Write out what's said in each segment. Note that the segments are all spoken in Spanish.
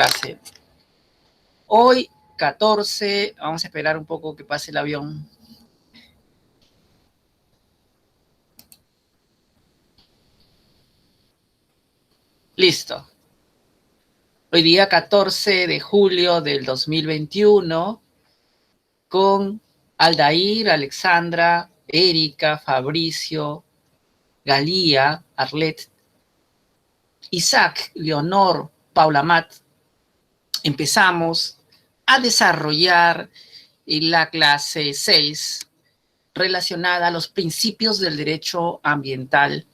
clase. Hoy, 14, vamos a esperar un poco que pase el avión. Listo. Hoy día 14 de julio del 2021, con Aldair, Alexandra, Erika, Fabricio, Galía, Arlet, Isaac, Leonor, Paula Matt, empezamos a desarrollar la clase 6 relacionada a los principios del derecho ambiental.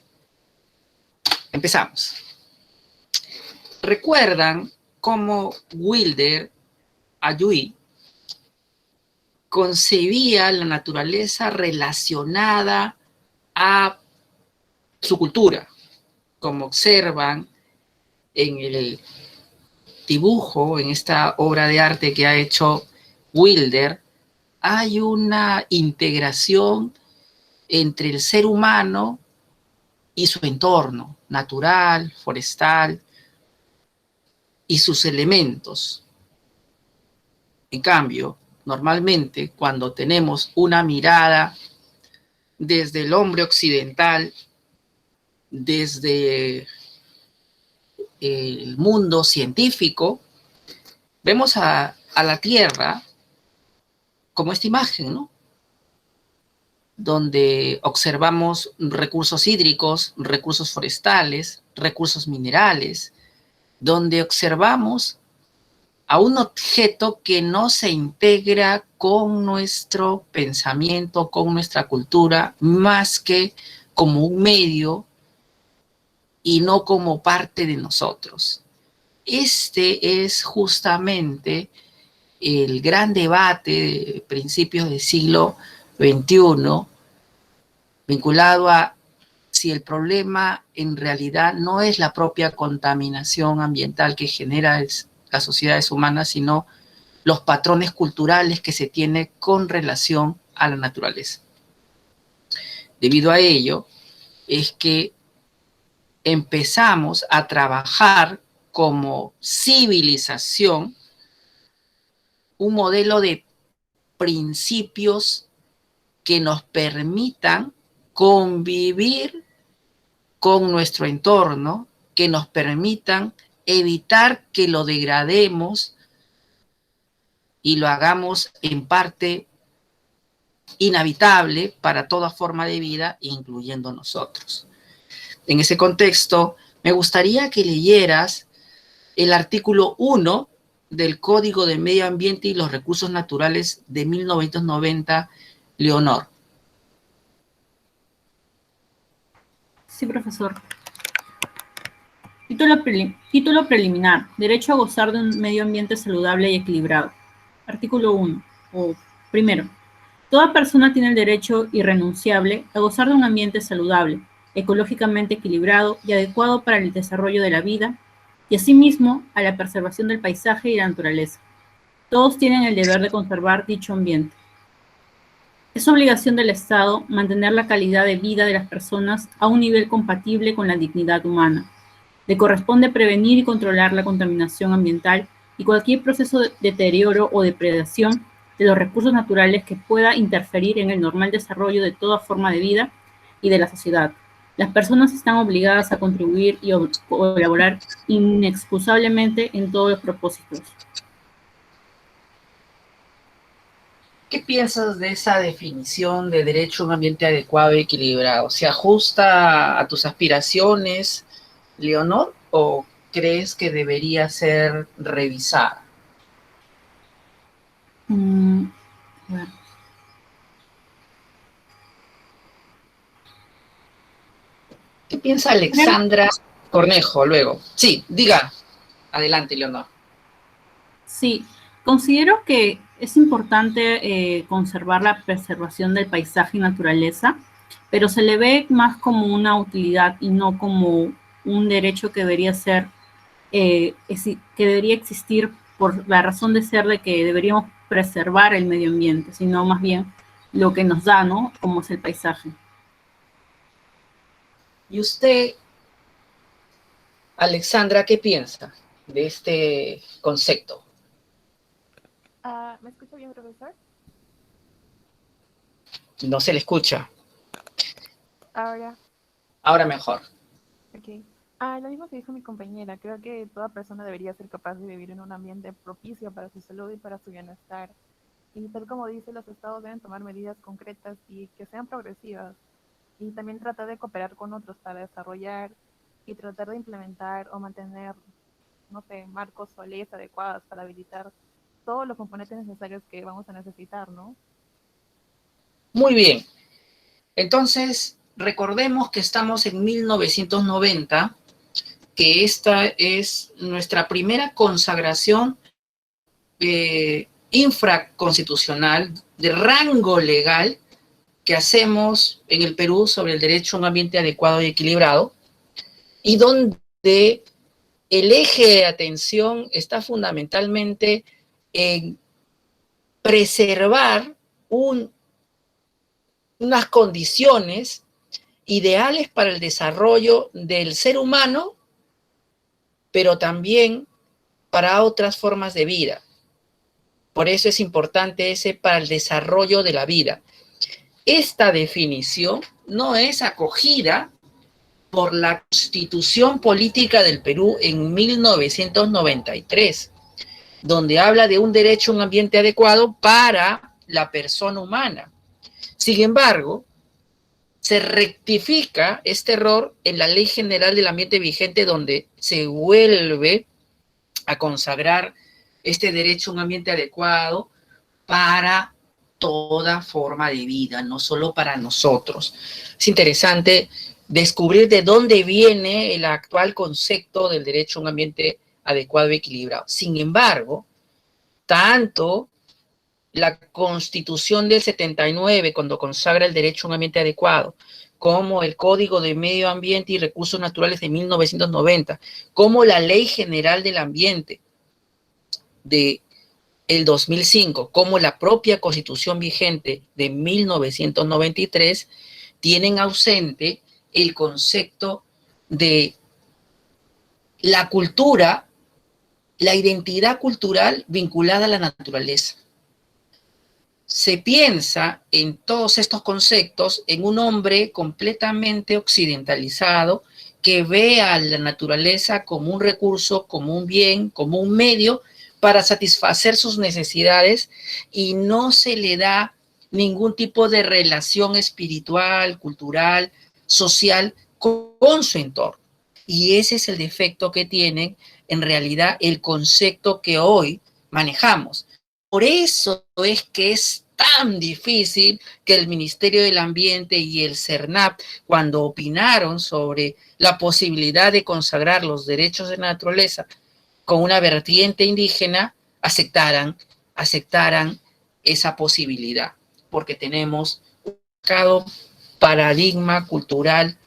Empezamos. ¿Recuerdan cómo Wilder Ayui concebía la naturaleza relacionada a su cultura? Como observan en el dibujo, en esta obra de arte que ha hecho Wilder, hay una integración entre el ser humano y su entorno natural, forestal y sus elementos. En cambio, normalmente cuando tenemos una mirada desde el hombre occidental, desde el mundo científico, vemos a la Tierra como esta imagen, ¿no? Donde observamos recursos hídricos, recursos forestales, recursos minerales, donde observamos a un objeto que no se integra con nuestro pensamiento, con nuestra cultura, más que como un medio y no como parte de nosotros. Este es justamente el gran debate de principios del siglo XXI, vinculado a si el problema en realidad no es la propia contaminación ambiental que genera las sociedades humanas, sino los patrones culturales que se tienen con relación a la naturaleza. Debido a ello, es que empezamos a trabajar como civilización un modelo de principios que nos permitan convivir con nuestro entorno, que nos permitan evitar que lo degrademos y lo hagamos en parte inhabitable para toda forma de vida, incluyendo nosotros. En ese contexto, me gustaría que leyeras el artículo 1 del Código de Medio Ambiente y los Recursos Naturales de 1990, Leonor. Sí, profesor. Título preliminar. Derecho a gozar de un medio ambiente saludable y equilibrado. Artículo 1. Primero, toda persona tiene el derecho irrenunciable a gozar de un ambiente saludable, ecológicamente equilibrado y adecuado para el desarrollo de la vida, y asimismo a la preservación del paisaje y la naturaleza. Todos tienen el deber de conservar dicho ambiente. Es obligación del Estado mantener la calidad de vida de las personas a un nivel compatible con la dignidad humana. Le corresponde prevenir y controlar la contaminación ambiental y cualquier proceso de deterioro o depredación de los recursos naturales que pueda interferir en el normal desarrollo de toda forma de vida y de la sociedad. Las personas están obligadas a contribuir y colaborar inexcusablemente en todos los propósitos. ¿Qué piensas de esa definición de derecho a un ambiente adecuado y equilibrado? ¿Se ajusta a tus aspiraciones, Leonor, o crees que debería ser revisada? Bueno. ¿Qué piensa Alexandra Cornejo luego? Sí, diga. Adelante, Leonor. Sí, considero que es importante conservar la preservación del paisaje y naturaleza, pero se le ve más como una utilidad y no como un derecho que debería ser, que debería existir por la razón de ser de que deberíamos preservar el medio ambiente, sino más bien lo que nos da, ¿no? Como es el paisaje. ¿Y usted, Alexandra, qué piensa? de este concepto? ¿Me escucha bien, profesor? No se le escucha. Ahora, Ahora mejor. ok. Lo mismo que dijo mi compañera, creo que toda persona debería ser capaz de vivir en un ambiente propicio para su salud y para su bienestar. Y tal como dice, los estados deben tomar medidas concretas y que sean progresivas. Y también tratar de cooperar con otros para desarrollar y tratar de implementar o mantener, no sé, marcos o leyes adecuadas para habilitar todos los componentes necesarios que vamos a necesitar, ¿no? Muy bien. Entonces, recordemos que estamos en 1990, que esta es nuestra primera consagración infraconstitucional de rango legal que hacemos en el Perú sobre el derecho a un ambiente adecuado y equilibrado, y donde el eje de atención está fundamentalmente en preservar unas condiciones ideales para el desarrollo del ser humano, pero también para otras formas de vida. Por eso es importante ese para el desarrollo de la vida. Esta definición no es acogida por la Constitución Política del Perú en 1993, donde habla de un derecho a un ambiente adecuado para la persona humana. Sin embargo, se rectifica este error en la Ley General del Ambiente vigente, donde se vuelve a consagrar este derecho a un ambiente adecuado para toda forma de vida, no solo para nosotros. Es interesante descubrir de dónde viene el actual concepto del derecho a un ambiente adecuado y equilibrado. Sin embargo, tanto la Constitución del 79, cuando consagra el derecho a un ambiente adecuado, como el Código de Medio Ambiente y Recursos Naturales de 1990, como la Ley General del Ambiente de el 2005, como la propia Constitución vigente de 1993, tienen ausente el concepto de la cultura, la identidad cultural vinculada a la naturaleza. Se piensa en todos estos conceptos en un hombre completamente occidentalizado que ve a la naturaleza como un recurso, como un bien, como un medio para satisfacer sus necesidades, y no se le da ningún tipo de relación espiritual, cultural, social con su entorno. Y ese es el defecto que tiene en realidad el concepto que hoy manejamos. Por eso es que es tan difícil que el Ministerio del Ambiente y el CERNAP, cuando opinaron sobre la posibilidad de consagrar los derechos de la naturaleza con una vertiente indígena, aceptaran esa posibilidad, porque tenemos un paradigma cultural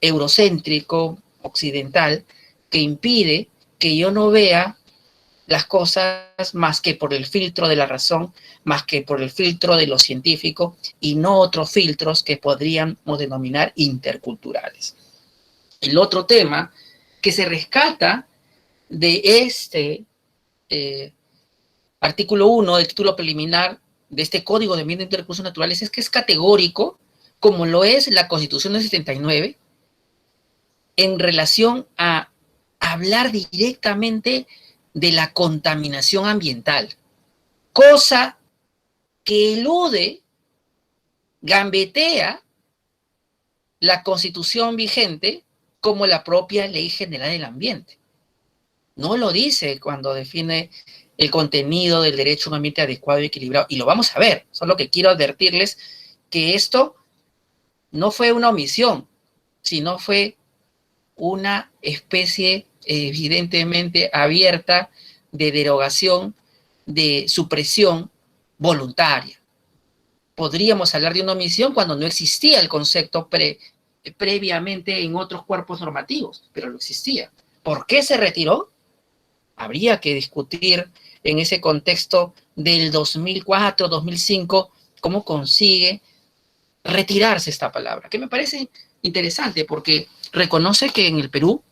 eurocéntrico, occidental, que impide que yo no vea las cosas más que por el filtro de la razón, más que por el filtro de lo científico, y no otros filtros que podríamos denominar interculturales. El otro tema que se rescata de este artículo 1 del título preliminar de este Código de Ambiente y Recursos Naturales es que es categórico, como lo es la Constitución del 79, en relación a hablar directamente de la contaminación ambiental, cosa que elude, gambetea la Constitución vigente como la propia Ley General del Ambiente. No lo dice cuando define el contenido del derecho a un ambiente adecuado y equilibrado, y lo vamos a ver. Solo que quiero advertirles que esto no fue una omisión, sino fue una especie evidentemente abierta de derogación, de supresión voluntaria. Podríamos hablar de una omisión cuando no existía el concepto previamente en otros cuerpos normativos, pero no existía. ¿Por qué se retiró? Habría que discutir en ese contexto del 2004, 2005, cómo consigue retirarse esta palabra, que me parece interesante porque reconoce que en el Perú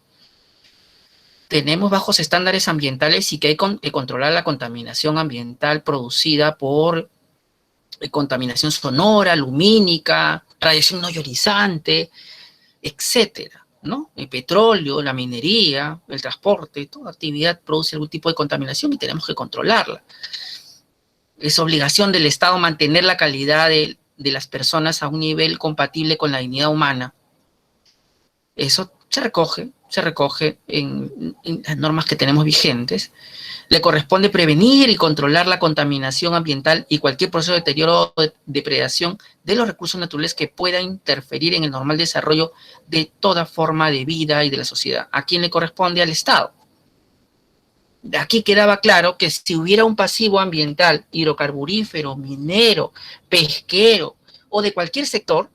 tenemos bajos estándares ambientales y que hay que controlar la contaminación ambiental producida por contaminación sonora, lumínica, radiación no ionizante, etcétera, ¿no? El petróleo, la minería, el transporte, toda actividad produce algún tipo de contaminación y tenemos que controlarla. Es obligación del Estado mantener la calidad de las personas a un nivel compatible con la dignidad humana. Eso se recoge en las normas que tenemos vigentes. Le corresponde prevenir y controlar la contaminación ambiental y cualquier proceso de deterioro o de depredación de los recursos naturales que pueda interferir en el normal desarrollo de toda forma de vida y de la sociedad. ¿A quién le corresponde? Al Estado. De aquí quedaba claro que si hubiera un pasivo ambiental, hidrocarburífero, minero, pesquero o de cualquier sector,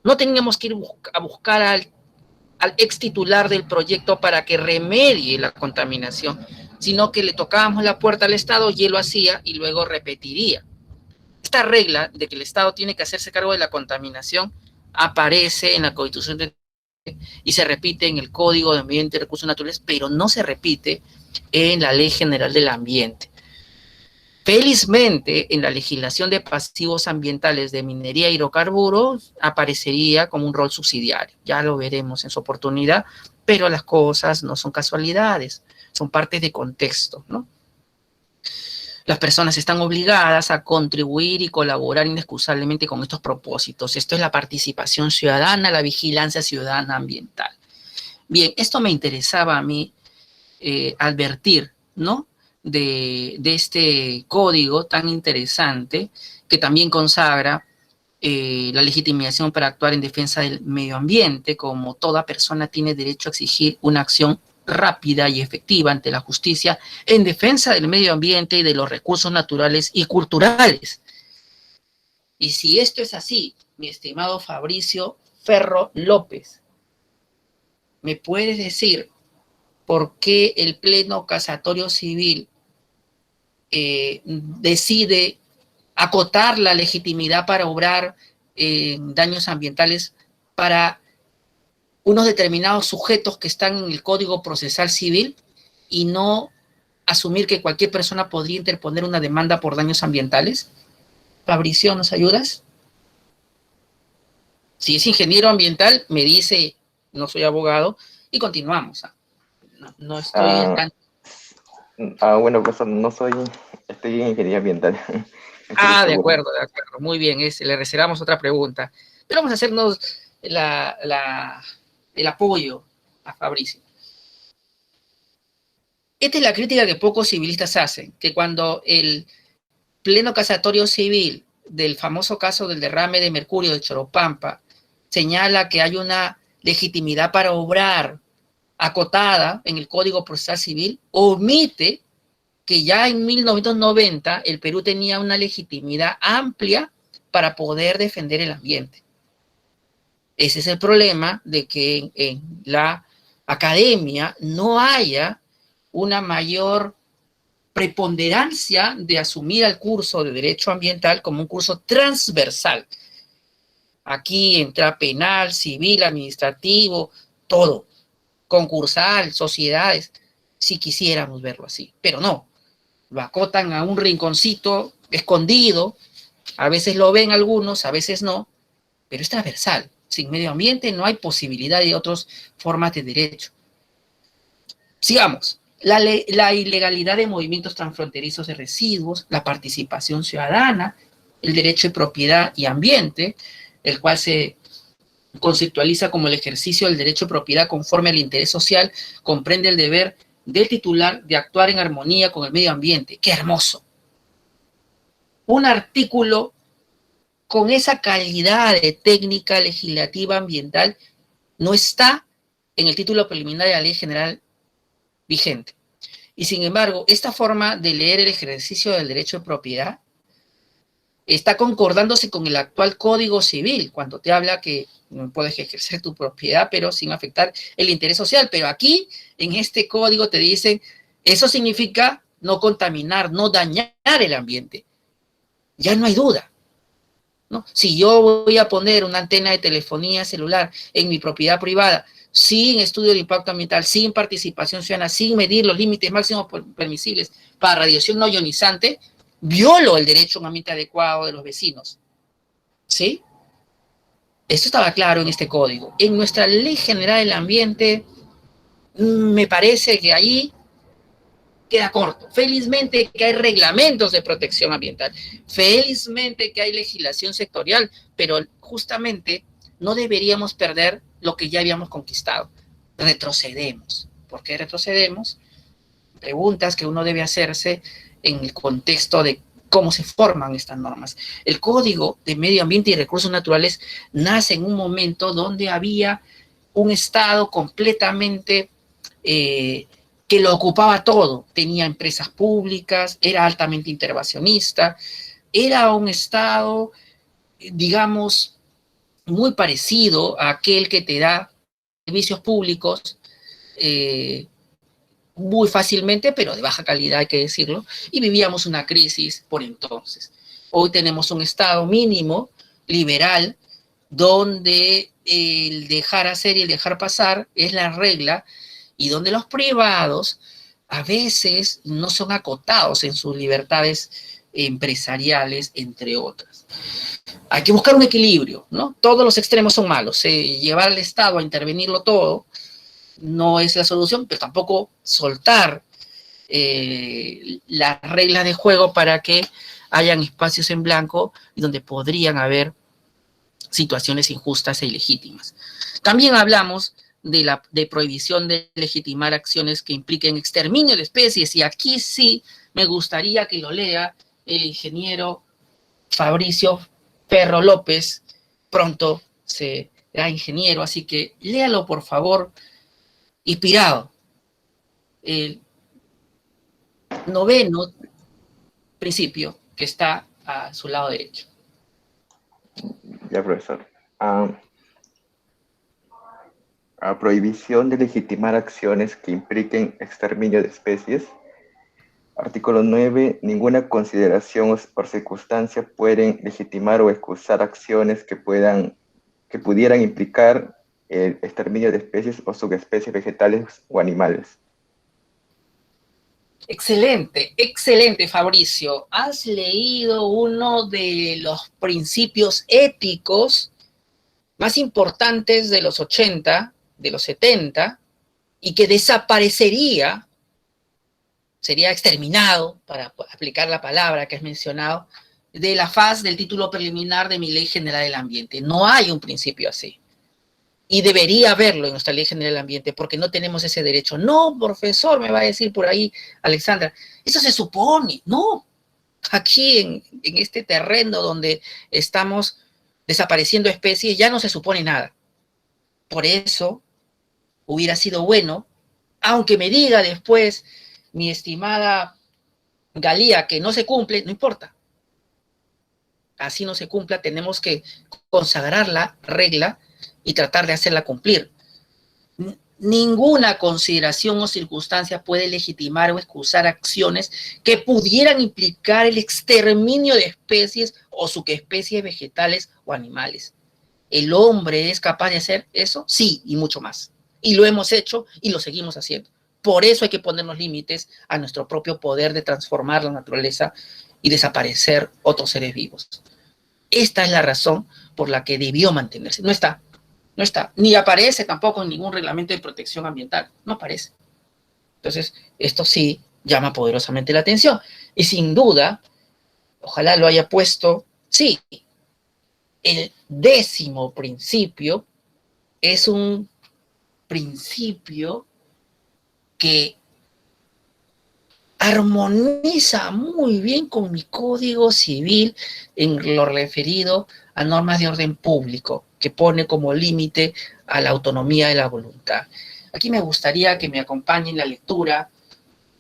no teníamos que ir a buscar al ex titular del proyecto para que remedie la contaminación, sino que le tocábamos la puerta al Estado y él lo hacía y luego repetiría. Esta regla de que el Estado tiene que hacerse cargo de la contaminación aparece en la Constitución y se repite en el Código de Ambiente y Recursos Naturales, pero no se repite en la Ley General del Ambiente. Felizmente, en la legislación de pasivos ambientales de minería y hidrocarburos aparecería como un rol subsidiario. Ya lo veremos en su oportunidad, pero las cosas no son casualidades, son partes de contexto, ¿no? Las personas están obligadas a contribuir y colaborar inexcusablemente con estos propósitos. Esto es la participación ciudadana, la vigilancia ciudadana ambiental. Bien, esto me interesaba a mí advertir, ¿no? De este código tan interesante que también consagra la legitimación para actuar en defensa del medio ambiente, como toda persona tiene derecho a exigir una acción rápida y efectiva ante la justicia en defensa del medio ambiente y de los recursos naturales y culturales. Y si esto es así, mi estimado Fabricio Ferro López, ¿me puedes decir por qué el Pleno Casatorio Civil decide acotar la legitimidad para obrar daños ambientales para unos determinados sujetos que están en el Código Procesal Civil y no asumir que cualquier persona podría interponer una demanda por daños ambientales? Fabricio, ¿nos ayudas? Si es ingeniero ambiental, me dice, no soy abogado, y continuamos. No estoy... Bueno, pues no soy, estoy en ingeniería ambiental. De acuerdo, muy bien, le reservamos otra pregunta. Pero vamos a hacernos el apoyo a Fabricio. Esta es la crítica que pocos civilistas hacen, que cuando el Pleno Casatorio Civil del famoso caso del derrame de mercurio de Choropampa señala que hay una legitimidad para obrar acotada en el Código Procesal Civil, omite que ya en 1990 el Perú tenía una legitimidad amplia para poder defender el ambiente. Ese es el problema de que en la academia no haya una mayor preponderancia de asumir el curso de Derecho Ambiental como un curso transversal. Aquí entra penal, civil, administrativo, todo. Concursal, sociedades, si quisiéramos verlo así. Pero no, lo acotan a un rinconcito escondido, a veces lo ven algunos, a veces no, pero es transversal. Sin medio ambiente no hay posibilidad de otras formas de derecho. Sigamos. La ilegalidad de movimientos transfronterizos de residuos, la participación ciudadana, el derecho de propiedad y ambiente, el cual se conceptualiza como el ejercicio del derecho de propiedad conforme al interés social, comprende el deber del titular de actuar en armonía con el medio ambiente. ¡Qué hermoso! Un artículo con esa calidad de técnica legislativa ambiental no está en el título preliminar de la Ley General vigente. Y sin embargo, esta forma de leer el ejercicio del derecho de propiedad está concordándose con el actual Código Civil, cuando te habla que no puedes ejercer tu propiedad, pero sin afectar el interés social. Pero aquí, en este código, te dicen, eso significa no contaminar, no dañar el ambiente. Ya no hay duda, ¿no? Si yo voy a poner una antena de telefonía celular en mi propiedad privada, sin estudio de impacto ambiental, sin participación ciudadana, sin medir los límites máximos permisibles para radiación no ionizante, violo el derecho a un ambiente adecuado de los vecinos. ¿Sí? Esto estaba claro en este código. En nuestra Ley General del Ambiente, me parece que ahí queda corto. Felizmente que hay reglamentos de protección ambiental, felizmente que hay legislación sectorial, pero justamente no deberíamos perder lo que ya habíamos conquistado. Retrocedemos. ¿Por qué retrocedemos? Preguntas que uno debe hacerse en el contexto de cómo se forman estas normas. El Código de Medio Ambiente y Recursos Naturales nace en un momento donde había un Estado completamente que lo ocupaba todo. Tenía empresas públicas, era altamente intervencionista, era un Estado, digamos, muy parecido a aquel que te da servicios públicos muy fácilmente, pero de baja calidad, hay que decirlo, y vivíamos una crisis por entonces. Hoy tenemos un Estado mínimo, liberal, donde el dejar hacer y el dejar pasar es la regla, y donde los privados a veces no son acotados en sus libertades empresariales, entre otras. Hay que buscar un equilibrio, ¿no? Todos los extremos son malos. Llevar al Estado a intervenirlo todo no es la solución, pero tampoco soltar las reglas de juego para que hayan espacios en blanco y donde podrían haber situaciones injustas e ilegítimas. También hablamos de prohibición de legitimar acciones que impliquen exterminio de especies, y aquí sí me gustaría que lo lea el ingeniero Fabricio Ferro López. Pronto será ingeniero, así que léalo por favor, inspirado. El 9º principio que está a su lado derecho. Ya, profesor. A prohibición de legitimar acciones que impliquen exterminio de especies. Artículo 9. Ninguna consideración o circunstancia pueden legitimar o excusar acciones que pudieran implicar el exterminio de especies o subespecies vegetales o animales. Excelente, excelente, Fabricio. Has leído uno de los principios éticos más importantes de los 80, de los 70, y que desaparecería, sería exterminado, para aplicar la palabra que has mencionado, de la faz del título preliminar de mi Ley General del Ambiente. No hay un principio así. Y debería haberlo en nuestra Ley General del Ambiente, porque no tenemos ese derecho. No, profesor, me va a decir por ahí Alexandra, eso se supone. No, aquí en este terreno donde estamos desapareciendo especies ya no se supone nada. Por eso hubiera sido bueno, aunque me diga después mi estimada Galía que no se cumple, no importa. Así no se cumpla, tenemos que consagrar la regla y tratar de hacerla cumplir. Ninguna consideración o circunstancia puede legitimar o excusar acciones que pudieran implicar el exterminio de especies o subespecies vegetales o animales. ¿El hombre es capaz de hacer eso? Sí, y mucho más. Y lo hemos hecho y lo seguimos haciendo. Por eso hay que ponernos límites a nuestro propio poder de transformar la naturaleza y desaparecer otros seres vivos. Esta es la razón por la que debió mantenerse. No está, ni aparece tampoco en ningún reglamento de protección ambiental, no aparece. Entonces, esto sí llama poderosamente la atención. Y sin duda, ojalá lo haya puesto, sí, el 10º principio es un principio que armoniza muy bien con mi Código Civil en lo referido a normas de orden público, que pone como límite a la autonomía de la voluntad. Aquí me gustaría que me acompañe en la lectura,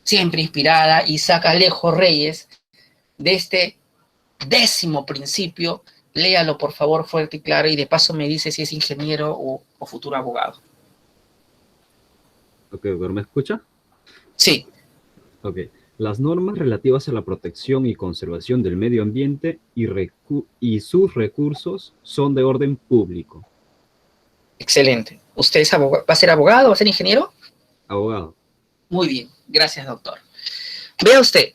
siempre inspirada, Isaac Alejo Reyes, de este 10º principio. Léalo, por favor, fuerte y claro, y de paso me dice si es ingeniero o futuro abogado. Ok, ¿pero me escucha? Sí. Ok. Las normas relativas a la protección y conservación del medio ambiente y sus recursos son de orden público. Excelente. ¿Usted es va a ser abogado, va a ser ingeniero? Abogado. Muy bien, gracias, doctor. Vea usted,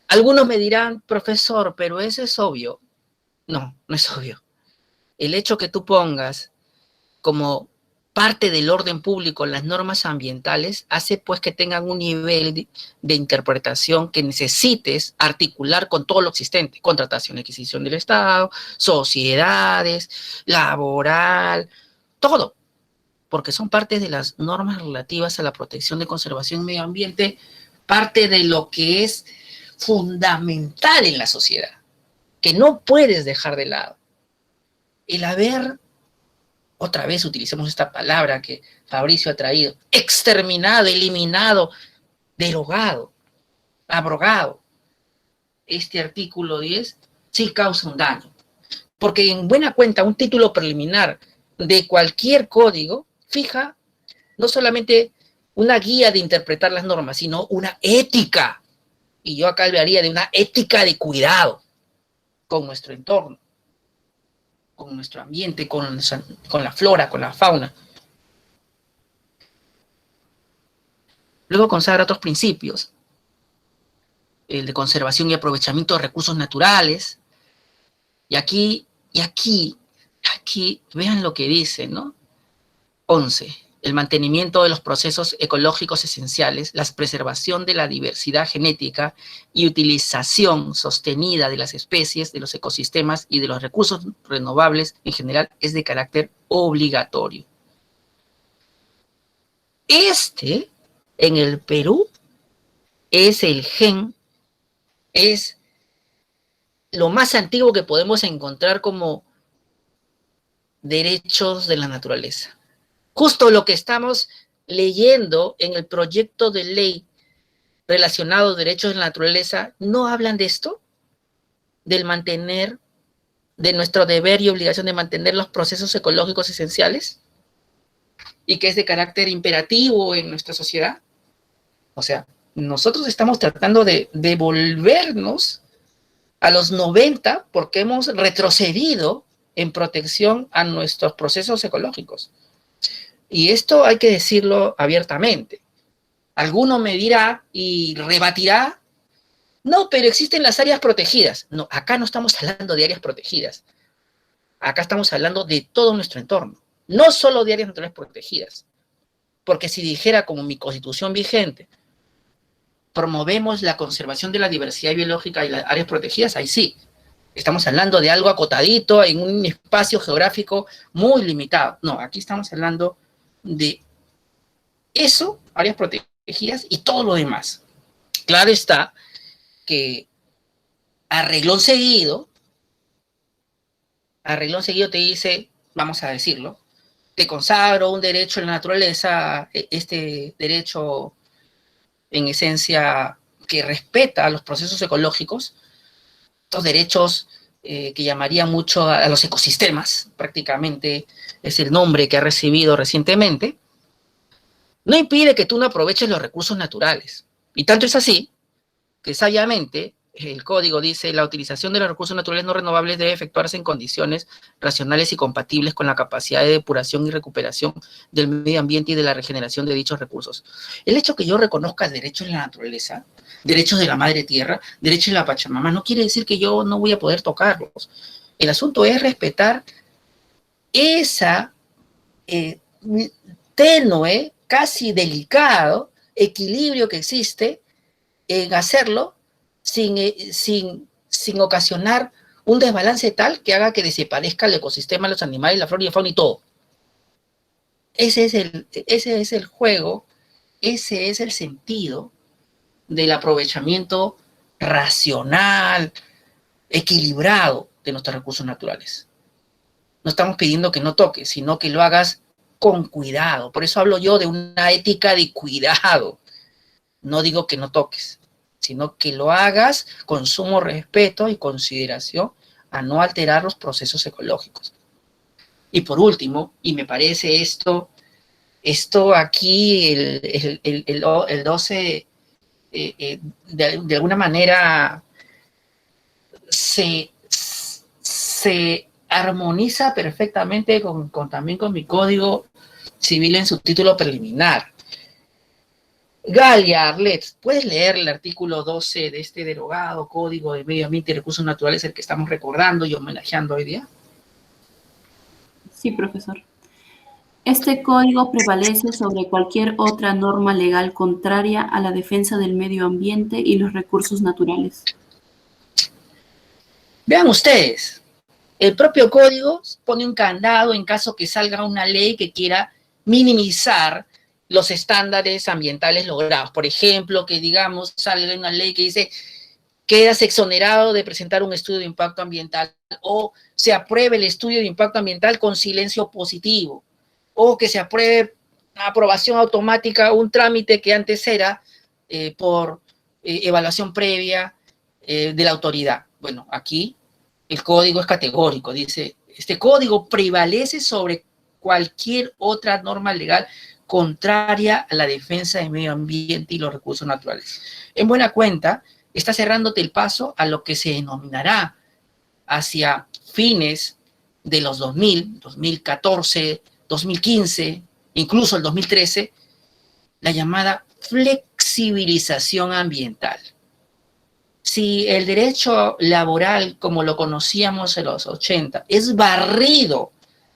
algunos me dirán, profesor, pero eso es obvio. No, no es obvio. El hecho que tú pongas como parte del orden público las normas ambientales hace pues que tengan un nivel de interpretación que necesites articular con todo lo existente, contratación y adquisición del Estado, sociedades, laboral, todo, porque son parte de las normas relativas a la protección de conservación y medio ambiente, parte de lo que es fundamental en la sociedad, que no puedes dejar de lado. El haber, otra vez utilicemos esta palabra que Fabricio ha traído, exterminado, eliminado, derogado, abrogado, este artículo 10 sí causa un daño. Porque en buena cuenta un título preliminar de cualquier código fija no solamente una guía de interpretar las normas, sino una ética. Y yo acá hablaría de una ética de cuidado con nuestro entorno, con nuestro ambiente, con la flora, con la fauna. Luego consagra otros principios, el de conservación y aprovechamiento de recursos naturales. Y aquí, vean lo que dice, ¿no? 11. El mantenimiento de los procesos ecológicos esenciales, la preservación de la diversidad genética y utilización sostenida de las especies, de los ecosistemas y de los recursos renovables en general es de carácter obligatorio. En el Perú, es el gen, es lo más antiguo que podemos encontrar como derechos de la naturaleza. Justo lo que estamos leyendo en el proyecto de ley relacionado a derechos de la naturaleza, ¿no hablan de esto? Del mantener, de nuestro deber y obligación de mantener los procesos ecológicos esenciales y que es de carácter imperativo en nuestra sociedad. O sea, nosotros estamos tratando de devolvernos a los 90 porque hemos retrocedido en protección a nuestros procesos ecológicos. Y esto hay que decirlo abiertamente. Alguno me dirá y rebatirá, no, pero existen las áreas protegidas. No, acá no estamos hablando de áreas protegidas. Acá estamos hablando de todo nuestro entorno. No solo de áreas naturales protegidas. Porque si dijera, como mi constitución vigente, promovemos la conservación de la diversidad biológica y las áreas protegidas, ahí sí. Estamos hablando de algo acotadito en un espacio geográfico muy limitado. No, aquí estamos hablando de eso, áreas protegidas y todo lo demás. Claro está que a renglón seguido te dice, vamos a decirlo, te consagro un derecho a la naturaleza, este derecho en esencia que respeta a los procesos ecológicos, estos derechos que llamaría mucho a los ecosistemas, prácticamente es el nombre que ha recibido recientemente, no impide que tú no aproveches los recursos naturales. Y tanto es así que sabiamente el código dice la utilización de los recursos naturales no renovables debe efectuarse en condiciones racionales y compatibles con la capacidad de depuración y recuperación del medio ambiente y de la regeneración de dichos recursos. El hecho que yo reconozca derechos de la naturaleza, derechos de la madre tierra, derechos de la Pachamama, no quiere decir que yo no voy a poder tocarlos. El asunto es respetar esa tenue, casi delicado equilibrio que existe en hacerlo sin ocasionar un desbalance tal que haga que desaparezca el ecosistema, los animales, la flora y la fauna y todo. Ese es el juego, ese es el sentido del aprovechamiento racional, equilibrado de nuestros recursos naturales. No estamos pidiendo que no toques, sino que lo hagas con cuidado. Por eso hablo yo de una ética de cuidado. No digo que no toques, sino que lo hagas con sumo respeto y consideración a no alterar los procesos ecológicos. Y por último, y me parece esto aquí, el 12, de alguna manera se armoniza perfectamente también con mi código Civil en su título preliminar. Galia, Arlet, ¿puedes leer el artículo 12 de este derogado Código de Medio Ambiente y Recursos Naturales, el que estamos recordando y homenajeando hoy día? Sí, profesor. Este código prevalece sobre cualquier otra norma legal contraria a la defensa del medio ambiente y los recursos naturales. Vean ustedes, el propio código pone un candado en caso que salga una ley que quiera minimizar los estándares ambientales logrados. Por ejemplo, que digamos salga una ley que dice quedas exonerado de presentar un estudio de impacto ambiental, o se apruebe el estudio de impacto ambiental con silencio positivo, o que se apruebe aprobación automática, un trámite que antes era por evaluación previa de la autoridad. Bueno, aquí el código es categórico, dice, este código prevalece sobre cualquier otra norma legal contraria a la defensa del medio ambiente y los recursos naturales. En buena cuenta, está cerrándote el paso a lo que se denominará hacia fines de los 2000, 2014, 2015, incluso el 2013, la llamada flexibilización ambiental. Si el derecho laboral, como lo conocíamos en los 80, es barrido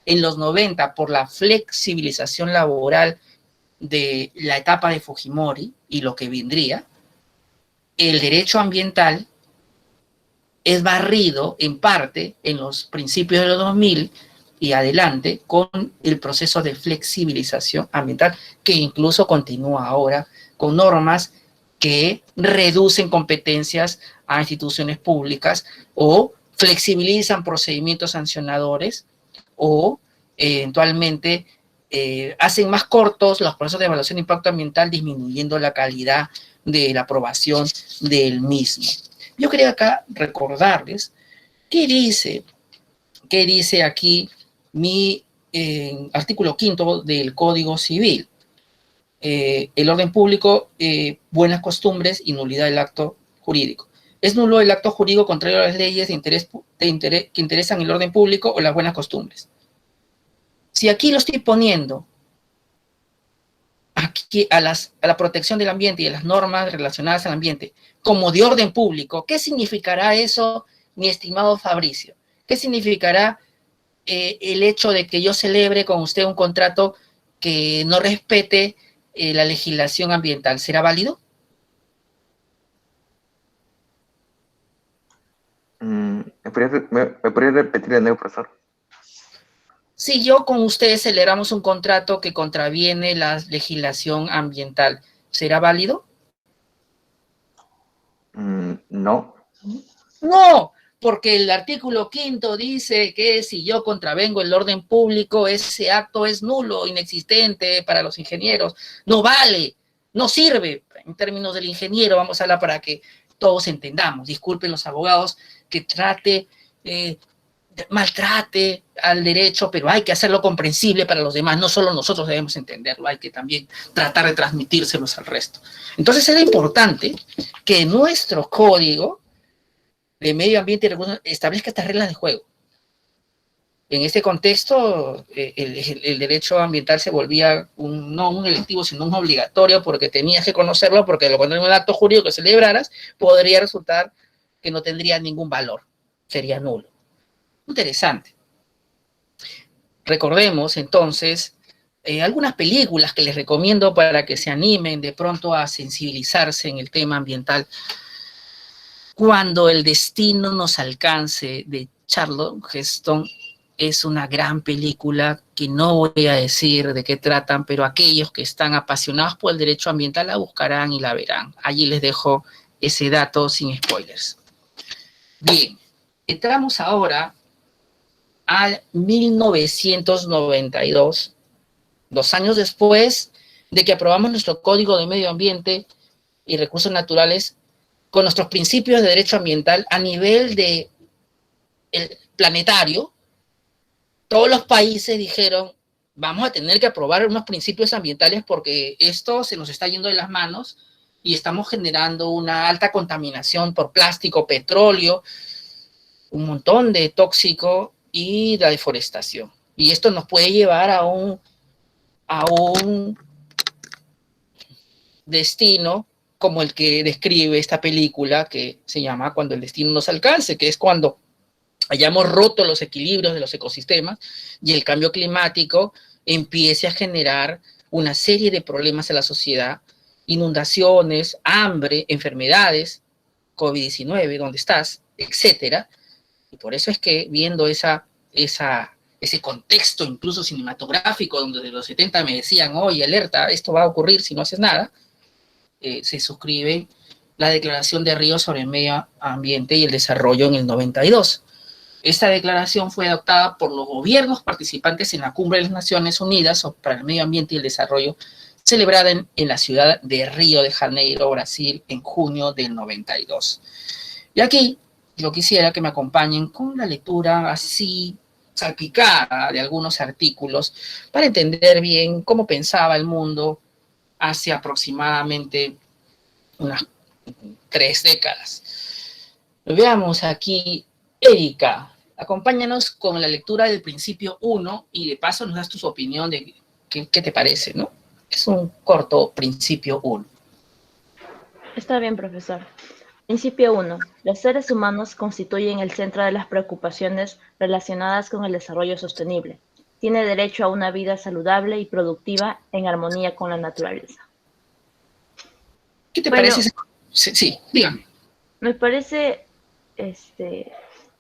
en los 90 por la flexibilización laboral de la etapa de Fujimori y lo que vendría, el derecho ambiental es barrido en parte en los principios de los 2000 y adelante con el proceso de flexibilización ambiental, que incluso continúa ahora con normas que reducen competencias a instituciones públicas o flexibilizan procedimientos sancionadores o eventualmente hacen más cortos los procesos de evaluación de impacto ambiental, disminuyendo la calidad de la aprobación del mismo. Yo quería acá recordarles qué dice aquí mi artículo 5 del Código Civil. El orden público, buenas costumbres y nulidad del acto jurídico. Es nulo el acto jurídico contrario a las leyes que interesan el orden público o las buenas costumbres. Si aquí lo estoy poniendo aquí a la protección del ambiente y a las normas relacionadas al ambiente como de orden público, ¿qué significará eso, mi estimado Fabricio? ¿Qué significará el hecho de que yo celebre con usted un contrato que no respete la legislación ambiental? ¿Será válido? ¿Me podría repetir de nuevo, profesor? Si yo con ustedes celebramos un contrato que contraviene la legislación ambiental, ¿será válido? No. No, porque el artículo 5 dice que si yo contravengo el orden público, ese acto es nulo, inexistente para los ingenieros, no vale, no sirve. En términos del ingeniero, vamos a hablar para que todos entendamos. Disculpen los abogados que maltrate al derecho, pero hay que hacerlo comprensible para los demás. No solo nosotros debemos entenderlo, hay que también tratar de transmitírselos al resto. Entonces era importante que nuestro código de medio ambiente y recursos establezca estas reglas de juego. En este contexto, el derecho ambiental se volvía no un electivo, sino un obligatorio, porque tenías que conocerlo, porque lo cuando en un acto jurídico que celebraras, podría resultar que no tendría ningún valor, sería nulo. Interesante. Recordemos entonces algunas películas que les recomiendo para que se animen de pronto a sensibilizarse en el tema ambiental. Cuando el destino nos alcance, de Charlton Heston, es una gran película que no voy a decir de qué tratan, pero aquellos que están apasionados por el derecho ambiental la buscarán y la verán. Allí les dejo ese dato sin spoilers. Bien, entramos ahora al 1992, 2 años después de que aprobamos nuestro Código de Medio Ambiente y Recursos Naturales con nuestros principios de derecho ambiental a nivel de el planetario. Todos los países dijeron, vamos a tener que aprobar unos principios ambientales porque esto se nos está yendo de las manos y estamos generando una alta contaminación por plástico, petróleo, un montón de tóxico y la deforestación. Y esto nos puede llevar a un a un destino como el que describe esta película, que se llama Cuando el destino nos alcance, que es cuando hayamos roto los equilibrios de los ecosistemas y el cambio climático empiece a generar una serie de problemas en la sociedad, inundaciones, hambre, enfermedades, COVID-19, ¿dónde estás?, etcétera. Y por eso es que viendo ese contexto incluso cinematográfico, donde de los 70 me decían, oye, alerta, esto va a ocurrir si no haces nada, se suscribe la Declaración de Río sobre el Medio Ambiente y el Desarrollo en el 92. Esta declaración fue adoptada por los gobiernos participantes en la Cumbre de las Naciones Unidas para el Medio Ambiente y el Desarrollo, celebrada en la ciudad de Río de Janeiro, Brasil, en junio del 92. Y aquí yo quisiera que me acompañen con la lectura así salpicada de algunos artículos para entender bien cómo pensaba el mundo hace aproximadamente unas 3 décadas. Veamos aquí, Erika, acompáñanos con la lectura del principio 1 y de paso nos das tu opinión de qué te parece, ¿no? Es un corto principio 1. Está bien, profesor. Principio 1. Los seres humanos constituyen el centro de las preocupaciones relacionadas con el desarrollo sostenible. Tiene derecho a una vida saludable y productiva en armonía con la naturaleza. ¿Qué te parece? Sí, dígame. Me parece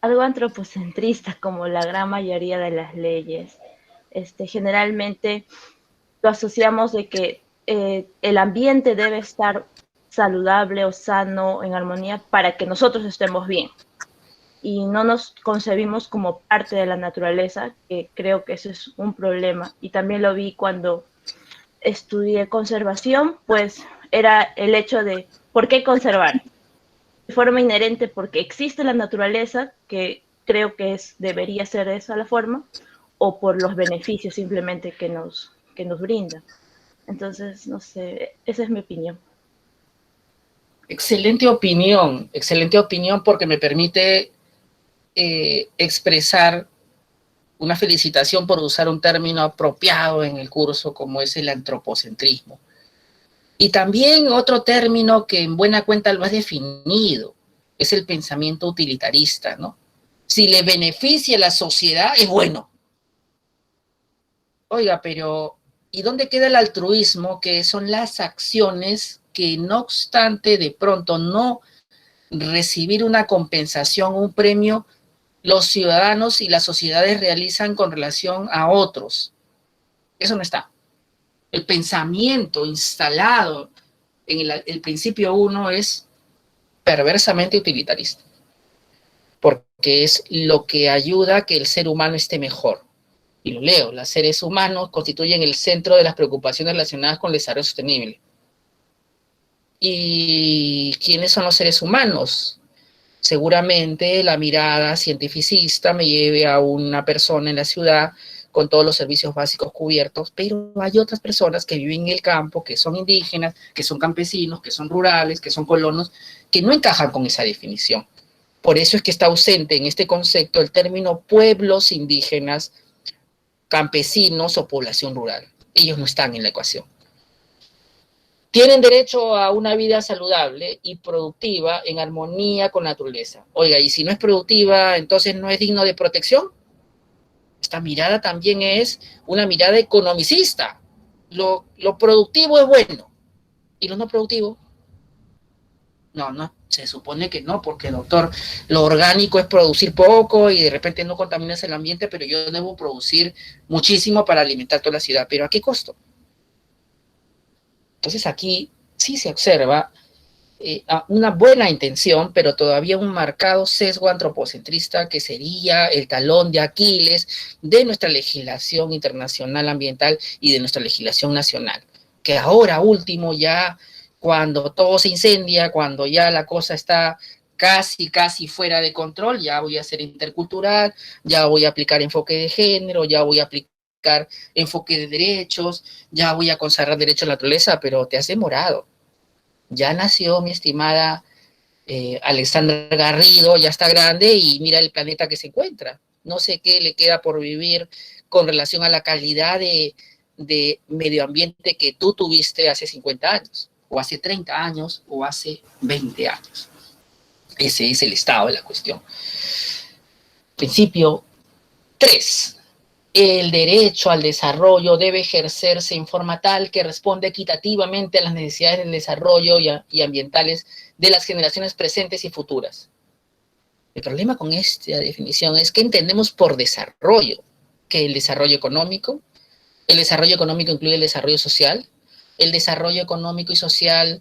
algo antropocentrista, como la gran mayoría de las leyes. Generalmente lo asociamos de que el ambiente debe estar saludable o sano, en armonía, para que nosotros estemos bien. Y no nos concebimos como parte de la naturaleza, que creo que ese es un problema. Y también lo vi cuando estudié conservación, pues era el hecho de ¿por qué conservar? De forma inherente, porque existe la naturaleza, que creo que debería ser esa la forma, o por los beneficios simplemente que nos brinda. Entonces, no sé, esa es mi opinión. Excelente opinión porque me permite expresar una felicitación por usar un término apropiado en el curso como es el antropocentrismo. Y también otro término que en buena cuenta lo has definido, es el pensamiento utilitarista, ¿no? Si le beneficia a la sociedad, es bueno. Oiga, pero ¿y dónde queda el altruismo? Que son las acciones que no obstante de pronto no recibir una compensación, un premio, los ciudadanos y las sociedades realizan con relación a otros. Eso no está. El pensamiento instalado en el principio 1 es perversamente utilitarista, porque es lo que ayuda a que el ser humano esté mejor. Y lo leo, los seres humanos constituyen el centro de las preocupaciones relacionadas con el desarrollo sostenible. ¿Y quiénes son los seres humanos? Seguramente la mirada cientificista me lleve a una persona en la ciudad con todos los servicios básicos cubiertos, pero hay otras personas que viven en el campo, que son indígenas, que son campesinos, que son rurales, que son colonos, que no encajan con esa definición. Por eso es que está ausente en este concepto el término pueblos indígenas, campesinos o población rural. Ellos no están en la ecuación. Tienen derecho a una vida saludable y productiva en armonía con la naturaleza. Oiga, y si no es productiva, entonces no es digno de protección. Esta mirada también es una mirada economicista. Lo productivo es bueno. ¿Y lo no productivo? No, se supone que no, porque doctor, lo orgánico es producir poco y de repente no contaminas el ambiente, pero yo debo producir muchísimo para alimentar toda la ciudad. ¿Pero a qué costo? Entonces aquí sí se observa una buena intención, pero todavía un marcado sesgo antropocentrista que sería el talón de Aquiles de nuestra legislación internacional ambiental y de nuestra legislación nacional, que ahora último ya cuando todo se incendia, cuando ya la cosa está casi fuera de control, ya voy a ser intercultural, ya voy a aplicar enfoque de género, ya voy a aplicar enfoque de derechos, ya voy a consagrar derecho a la naturaleza, pero te has demorado. Ya nació mi estimada Alexandra Garrido, ya está grande y mira el planeta que se encuentra. No sé qué le queda por vivir con relación a la calidad de de medio ambiente que tú tuviste hace 50 años, o hace 30 años, o hace 20 años. Ese es el estado de la cuestión. Principio 3. El derecho al desarrollo debe ejercerse en forma tal que responda equitativamente a las necesidades del desarrollo y ambientales de las generaciones presentes y futuras. El problema con esta definición es que entendemos por desarrollo, que el desarrollo económico incluye el desarrollo social, el desarrollo económico y social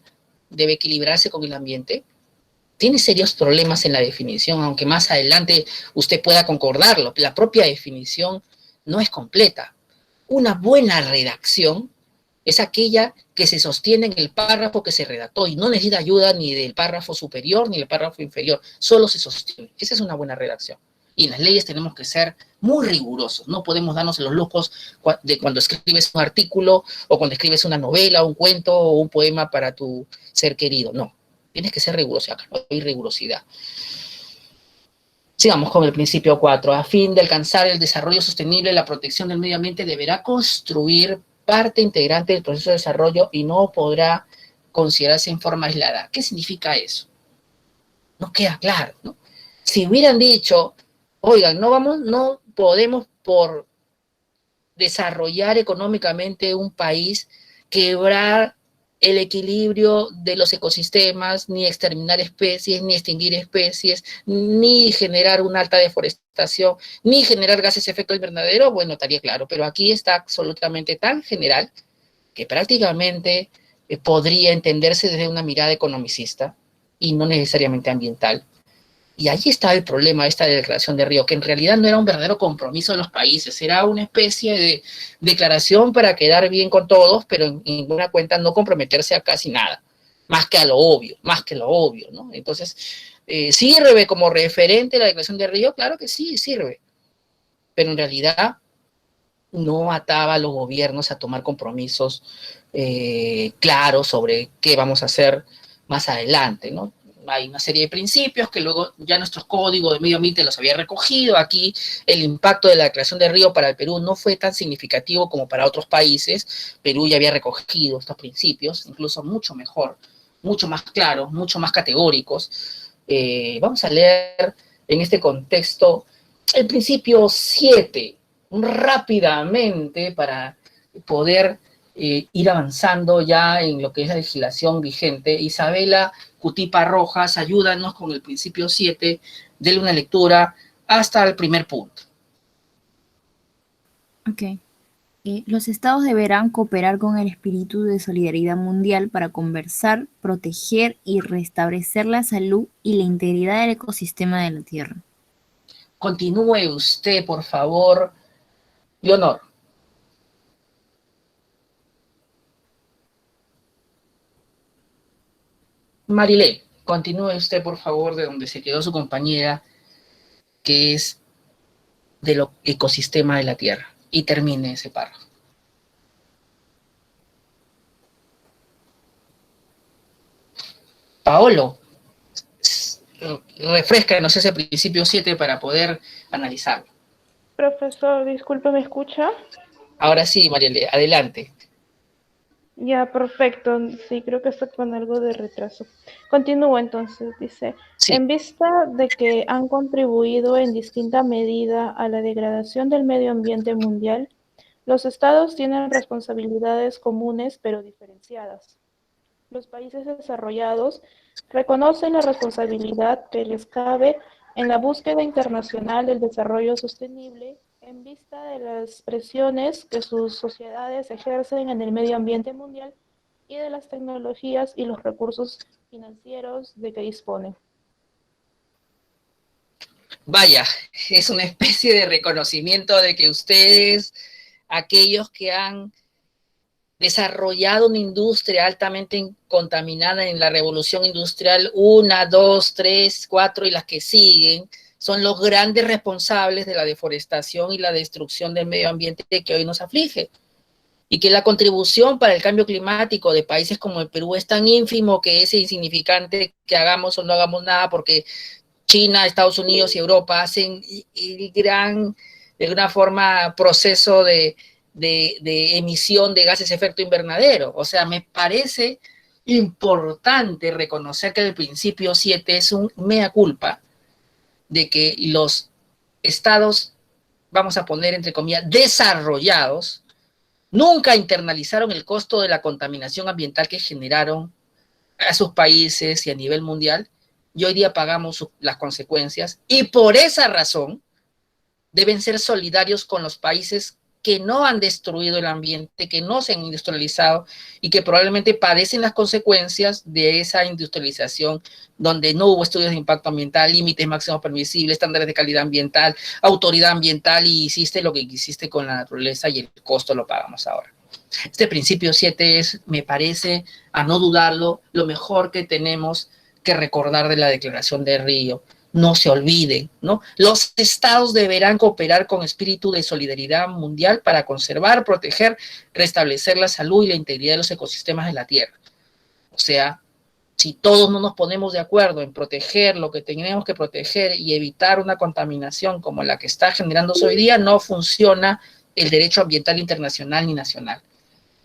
debe equilibrarse con el ambiente. Tiene serios problemas en la definición, aunque más adelante usted pueda concordarlo. La propia definición no es completa. Una buena redacción es aquella que se sostiene en el párrafo que se redactó y no necesita ayuda ni del párrafo superior ni del párrafo inferior, solo se sostiene. Esa es una buena redacción. Y en las leyes tenemos que ser muy rigurosos, no podemos darnos los lujos de cuando escribes un artículo o cuando escribes una novela, un cuento o un poema para tu ser querido, no. Tienes que ser riguroso, acá no hay rigurosidad. Sigamos con el principio 4. A fin de alcanzar el desarrollo sostenible, la protección del medio ambiente deberá constituir parte integrante del proceso de desarrollo y no podrá considerarse en forma aislada. ¿Qué significa eso? No queda claro, ¿no? Si hubieran dicho, oigan, no podemos por desarrollar económicamente un país quebrar el equilibrio de los ecosistemas, ni exterminar especies, ni extinguir especies, ni generar una alta deforestación, ni generar gases de efecto invernadero, bueno, estaría claro, pero aquí está absolutamente tan general que prácticamente podría entenderse desde una mirada economicista y no necesariamente ambiental. Y ahí está el problema de esta declaración de Río, que en realidad no era un verdadero compromiso de los países, era una especie de declaración para quedar bien con todos, pero en ninguna cuenta no comprometerse a casi nada, más que lo obvio, ¿no? Entonces, ¿sirve como referente la declaración de Río? Claro que sí, sirve, pero en realidad no ataba a los gobiernos a tomar compromisos claros sobre qué vamos a hacer más adelante, ¿no? Hay una serie de principios que luego ya nuestro código de medio ambiente los había recogido. Aquí el impacto de la declaración de Río para el Perú no fue tan significativo como para otros países. Perú ya había recogido estos principios, incluso mucho mejor, mucho más claros, mucho más categóricos. Vamos a leer en este contexto el principio 7 rápidamente para poder ir avanzando ya en lo que es la legislación vigente. Isabela Cutipa Rojas, ayúdanos con el principio 7, denle una lectura hasta el primer punto. Ok. Los estados deberán cooperar con el espíritu de solidaridad mundial para conservar, proteger y restablecer la salud y la integridad del ecosistema de la Tierra. Continúe usted, por favor, Leonor. Marilé, continúe usted, por favor, de donde se quedó su compañera, que es del ecosistema de la Tierra, y termine ese párrafo. Paolo, refréscanos ese principio 7 para poder analizarlo. Profesor, disculpe, ¿me escucha? Ahora sí, Marilé, adelante. Ya, perfecto. Sí, creo que está con algo de retraso. Continúo entonces, dice. Sí. En vista de que han contribuido en distinta medida a la degradación del medio ambiente mundial, los estados tienen responsabilidades comunes pero diferenciadas. Los países desarrollados reconocen la responsabilidad que les cabe en la búsqueda internacional del desarrollo sostenible en vista de las presiones que sus sociedades ejercen en el medio ambiente mundial y de las tecnologías y los recursos financieros de que disponen. Vaya, es una especie de reconocimiento de que ustedes, aquellos que han desarrollado una industria altamente contaminada en la revolución industrial 1, 2, 3, 4 y las que siguen, son los grandes responsables de la deforestación y la destrucción del medio ambiente que hoy nos aflige. Y que la contribución para el cambio climático de países como el Perú es tan ínfimo que es insignificante que hagamos o no hagamos nada, porque China, Estados Unidos y Europa hacen el gran, de alguna forma, proceso de de emisión de gases de efecto invernadero. O sea, me parece importante reconocer que el principio 7 es un mea culpa de que los estados, vamos a poner entre comillas, desarrollados, nunca internalizaron el costo de la contaminación ambiental que generaron a sus países y a nivel mundial, y hoy día pagamos las consecuencias, y por esa razón deben ser solidarios con los países que no han destruido el ambiente, que no se han industrializado y que probablemente padecen las consecuencias de esa industrialización, donde no hubo estudios de impacto ambiental, límites máximos permisibles, estándares de calidad ambiental, autoridad ambiental, y hiciste lo que quisiste con la naturaleza y el costo lo pagamos ahora. Este principio 7 es, me parece, a no dudarlo, lo mejor que tenemos que recordar de la Declaración de Río. No se olviden, ¿no? Los estados deberán cooperar con espíritu de solidaridad mundial para conservar, proteger, restablecer la salud y la integridad de los ecosistemas de la Tierra. O sea, si todos no nos ponemos de acuerdo en proteger lo que tenemos que proteger y evitar una contaminación como la que está generándose hoy día, no funciona el derecho ambiental internacional ni nacional.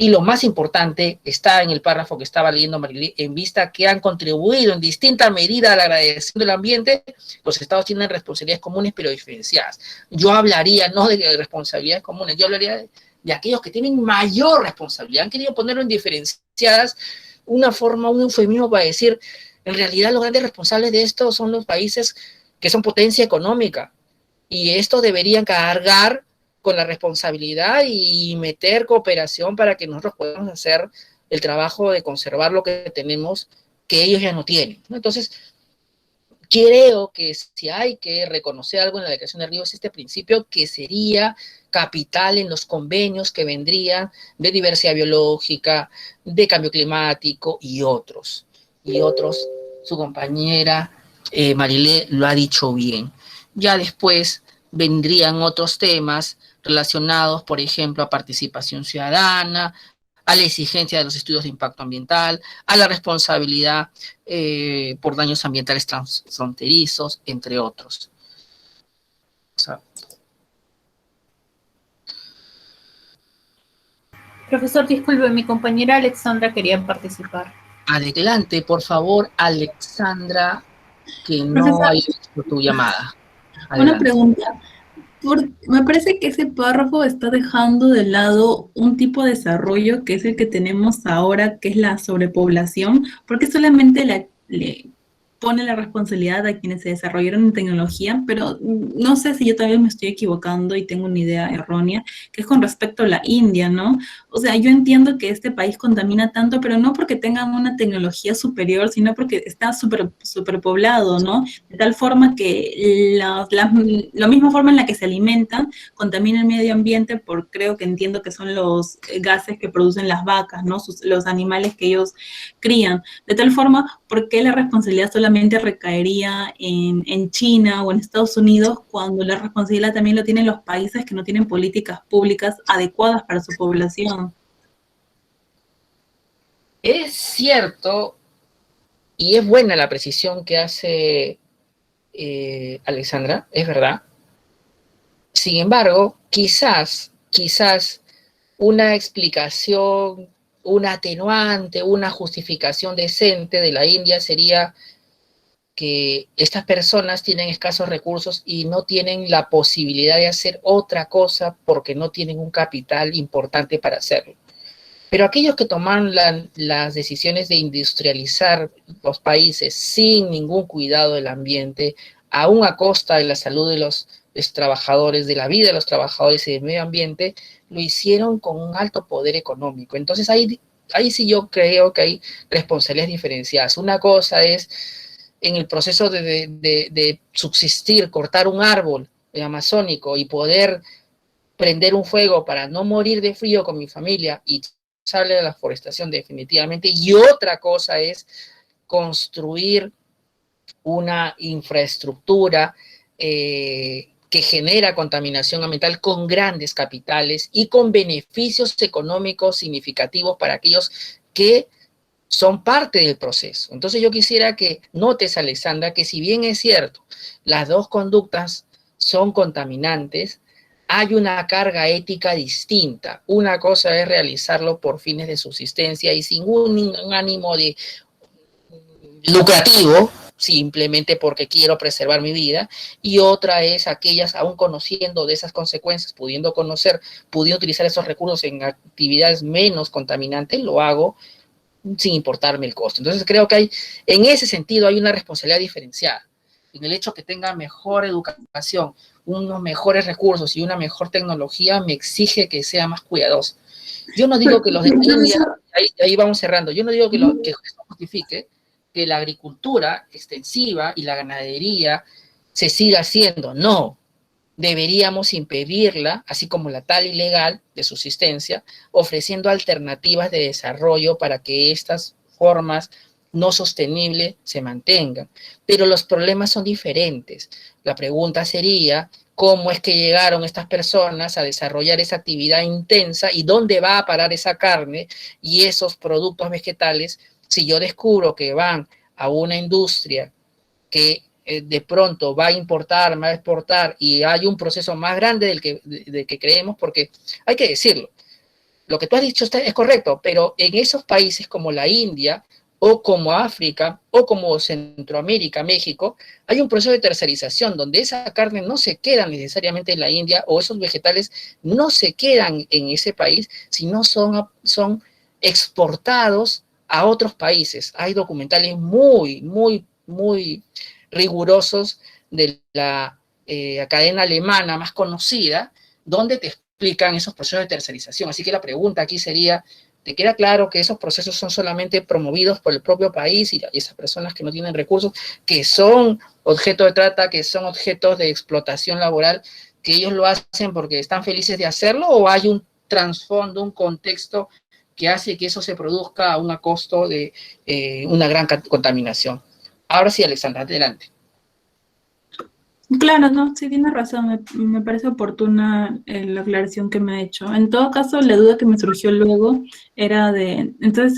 Y lo más importante está en el párrafo que estaba leyendo Marilí, en vista que han contribuido en distinta medida a la agradación del ambiente, los estados tienen responsabilidades comunes pero diferenciadas. Yo hablaría no de responsabilidades comunes, yo hablaría de aquellos que tienen mayor responsabilidad. Han querido ponerlo en diferenciadas, una forma, un eufemismo para decir, en realidad los grandes responsables de esto son los países que son potencia económica, y estos deberían cargar con la responsabilidad y meter cooperación para que nosotros podamos hacer el trabajo de conservar lo que tenemos, que ellos ya no tienen, ¿no? Entonces, creo que si hay que reconocer algo en la Declaración de Río es este principio que sería capital en los convenios que vendrían de diversidad biológica, de cambio climático y otros. Su compañera Marilé lo ha dicho bien. Ya después vendrían otros temas relacionados, por ejemplo, a participación ciudadana, a la exigencia de los estudios de impacto ambiental, a la responsabilidad por daños ambientales transfronterizos, entre otros. O sea, Profesor, disculpe, mi compañera Alexandra quería participar. adelante, por favor, Alexandra, que no Profesor, haya visto tu llamada. Adelante. una pregunta. Me parece que ese párrafo está dejando de lado un tipo de desarrollo que es el que tenemos ahora, que es la sobrepoblación, porque solamente le pone la responsabilidad a quienes se desarrollaron en tecnología, pero no sé si yo también me estoy equivocando y tengo una idea errónea, que es con respecto a la India, ¿no? O sea, yo entiendo que este país contamina tanto, pero no porque tengan una tecnología superior, sino porque está superpoblado, ¿no? De tal forma que la misma forma en la que se alimentan contamina el medio ambiente por, creo que entiendo que son los gases que producen las vacas, ¿no? Los animales que ellos crían. De tal forma, ¿por qué la responsabilidad solamente recaería en China o en Estados Unidos cuando la responsabilidad también lo tienen los países que no tienen políticas públicas adecuadas para su población? Es cierto, y es buena la precisión que hace Alexandra, es verdad. Sin embargo, quizás una explicación, una atenuante, una justificación decente de la India sería que estas personas tienen escasos recursos y no tienen la posibilidad de hacer otra cosa porque no tienen un capital importante para hacerlo. Pero aquellos que toman las decisiones de industrializar los países sin ningún cuidado del ambiente, aún a costa de la salud de los trabajadores, de la vida de los trabajadores y del medio ambiente, lo hicieron con un alto poder económico. Entonces ahí sí yo creo que hay responsabilidades diferenciadas. Una cosa es en el proceso de subsistir, cortar un árbol amazónico y poder prender un fuego para no morir de frío con mi familia y sale de la forestación definitivamente. Y otra cosa es construir una infraestructura que genera contaminación ambiental con grandes capitales y con beneficios económicos significativos para aquellos que son parte del proceso. Entonces yo quisiera que notes, Alexandra, que si bien es cierto, las dos conductas son contaminantes, hay una carga ética distinta. Una cosa es realizarlo por fines de subsistencia y sin un ánimo de lucrativo, simplemente porque quiero preservar mi vida, y otra es aquellas, aún conociendo de esas consecuencias, pudiendo utilizar esos recursos en actividades menos contaminantes, lo hago sin importarme el costo. Entonces creo que en ese sentido hay una responsabilidad diferenciada. En el hecho que tenga mejor educación, unos mejores recursos y una mejor tecnología, me exige que sea más cuidadoso. Yo no digo que los de India, ahí vamos cerrando, yo no digo que eso justifique que la agricultura extensiva y la ganadería se siga haciendo. No, deberíamos impedirla, así como la tal ilegal de subsistencia, ofreciendo alternativas de desarrollo para que estas formas no sostenibles se mantengan. Pero los problemas son diferentes. La pregunta sería, ¿cómo es que llegaron estas personas a desarrollar esa actividad intensa y dónde va a parar esa carne y esos productos vegetales si yo descubro que van a una industria que de pronto va a importar, va a exportar y hay un proceso más grande del que creemos? Porque hay que decirlo, lo que tú has dicho es correcto, pero en esos países como la India o como África o como Centroamérica, México, hay un proceso de tercerización donde esa carne no se queda necesariamente en la India o esos vegetales no se quedan en ese país, sino son exportados a otros países. Hay documentales muy rigurosos de la cadena alemana más conocida, donde te explican esos procesos de tercerización. Así que la pregunta aquí sería, ¿te queda claro que esos procesos son solamente promovidos por el propio país y esas personas que no tienen recursos, que son objeto de trata, que son objetos de explotación laboral, que ellos lo hacen porque están felices de hacerlo, o hay un trasfondo, un contexto que hace que eso se produzca a un costo de una gran contaminación? Ahora sí, Alexandra, adelante. Claro, no, sí tienes razón, me parece oportuna la aclaración que me ha hecho. En todo caso, la duda que me surgió luego era entonces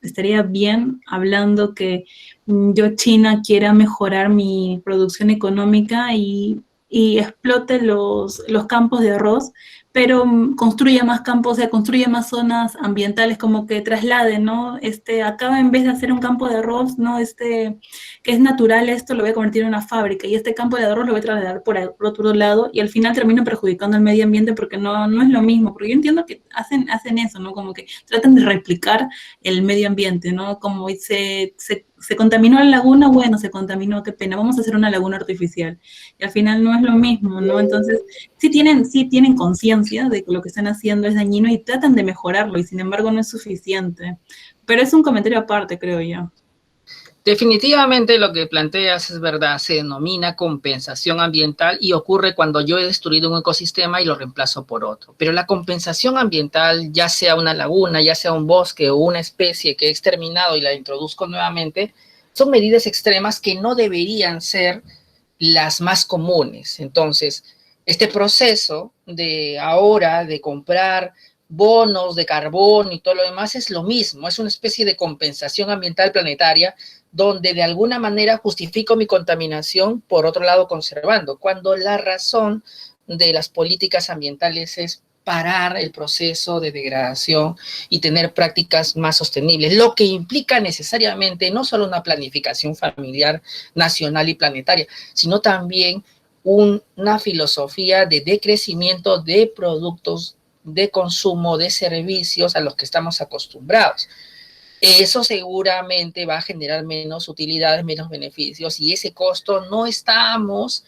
estaría bien hablando que yo, China, quiera mejorar mi producción económica y explote los campos de arroz, pero construya más campos, o sea, construya más zonas ambientales, como que traslade, ¿no? Acá en vez de hacer un campo de arroz, ¿no? Que es natural, esto lo voy a convertir en una fábrica y este campo de arroz lo voy a trasladar por otro lado y al final termino perjudicando al medio ambiente porque no es lo mismo, porque yo entiendo que hacen eso, ¿no? Como que tratan de replicar el medio ambiente, ¿no? Como se contaminó la laguna, bueno, se contaminó, qué pena, vamos a hacer una laguna artificial. Y al final no es lo mismo, ¿no? Entonces, sí tienen conciencia de que lo que están haciendo es dañino y tratan de mejorarlo, y sin embargo no es suficiente. Pero es un comentario aparte, creo yo. Definitivamente lo que planteas es verdad, se denomina compensación ambiental y ocurre cuando yo he destruido un ecosistema y lo reemplazo por otro. Pero la compensación ambiental, ya sea una laguna, ya sea un bosque o una especie que he exterminado y la introduzco nuevamente, son medidas extremas que no deberían ser las más comunes. Entonces, este proceso de ahora de comprar bonos de carbón y todo lo demás es lo mismo, es una especie de compensación ambiental planetaria donde de alguna manera justifico mi contaminación, por otro lado conservando, cuando la razón de las políticas ambientales es parar el proceso de degradación y tener prácticas más sostenibles, lo que implica necesariamente no solo una planificación familiar, nacional y planetaria, sino también una filosofía de decrecimiento de productos de consumo, de servicios a los que estamos acostumbrados. Eso seguramente va a generar menos utilidades, menos beneficios, y ese costo no estamos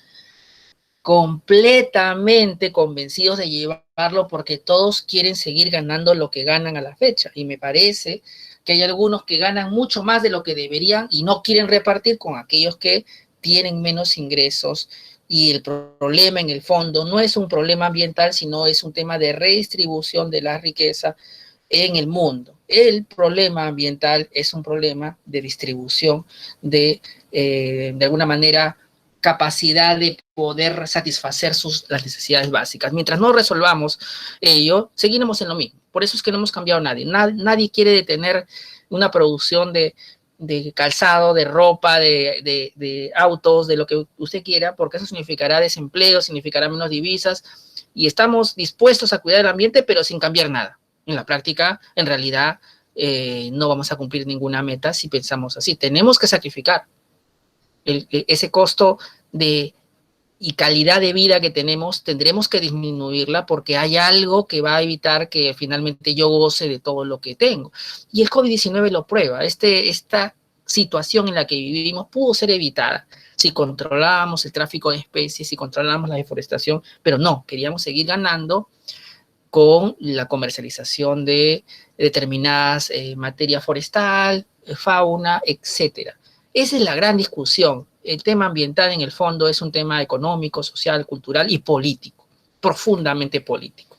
completamente convencidos de llevarlo porque todos quieren seguir ganando lo que ganan a la fecha. Y me parece que hay algunos que ganan mucho más de lo que deberían y no quieren repartir con aquellos que tienen menos ingresos. Y el problema en el fondo no es un problema ambiental, sino es un tema de redistribución de la riqueza en el mundo. El problema ambiental es un problema de distribución de alguna manera, capacidad de poder satisfacer las necesidades básicas. Mientras no resolvamos ello, seguiremos en lo mismo. Por eso es que no hemos cambiado nadie. Nadie quiere detener una producción de calzado, de ropa, de autos, de lo que usted quiera, porque eso significará desempleo, significará menos divisas y estamos dispuestos a cuidar el ambiente, pero sin cambiar nada. En la práctica, en realidad, no vamos a cumplir ninguna meta si pensamos así. Tenemos que sacrificar ese costo y calidad de vida que tenemos, tendremos que disminuirla porque hay algo que va a evitar que finalmente yo goce de todo lo que tengo. Y el COVID-19 lo prueba. Esta situación en la que vivimos pudo ser evitada si controlábamos el tráfico de especies, si controlábamos la deforestación, pero no, queríamos seguir ganando con la comercialización de determinadas materia forestal, fauna, etcétera. Esa es la gran discusión. El tema ambiental en el fondo es un tema económico, social, cultural y político, profundamente político.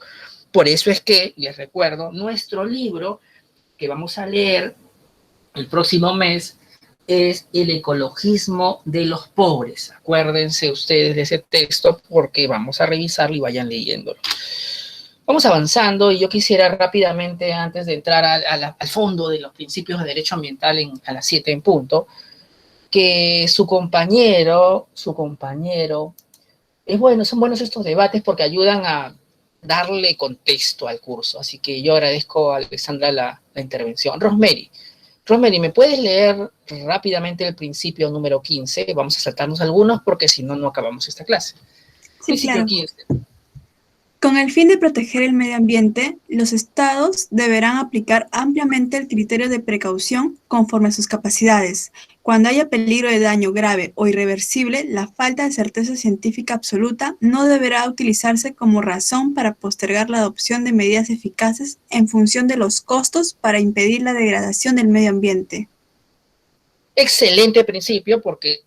Por eso es que, les recuerdo, nuestro libro que vamos a leer el próximo mes es El ecologismo de los pobres. Acuérdense ustedes de ese texto porque vamos a revisarlo y vayan leyéndolo. Vamos avanzando y yo quisiera rápidamente, antes de entrar al fondo de los principios de derecho ambiental a las 7 en punto, que su compañero, es bueno, son buenos estos debates porque ayudan a darle contexto al curso, así que yo agradezco a Alexandra la intervención. Rosemary, ¿me puedes leer rápidamente el principio número 15? Vamos a saltarnos algunos porque si no, no acabamos esta clase. Sí, principio claro. 15. Con el fin de proteger el medio ambiente, los estados deberán aplicar ampliamente el criterio de precaución conforme a sus capacidades. Cuando haya peligro de daño grave o irreversible, la falta de certeza científica absoluta no deberá utilizarse como razón para postergar la adopción de medidas eficaces en función de los costos para impedir la degradación del medio ambiente. Excelente principio porque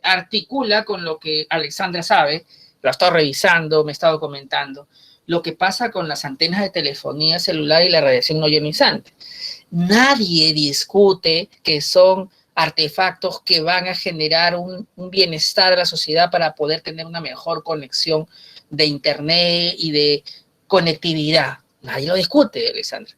articula con lo que Alexandra sabe. Lo he estado revisando, me he estado comentando, lo que pasa con las antenas de telefonía celular y la radiación no ionizante. Nadie discute que son artefactos que van a generar un bienestar a la sociedad para poder tener una mejor conexión de internet y de conectividad. Nadie lo discute, Alexandra.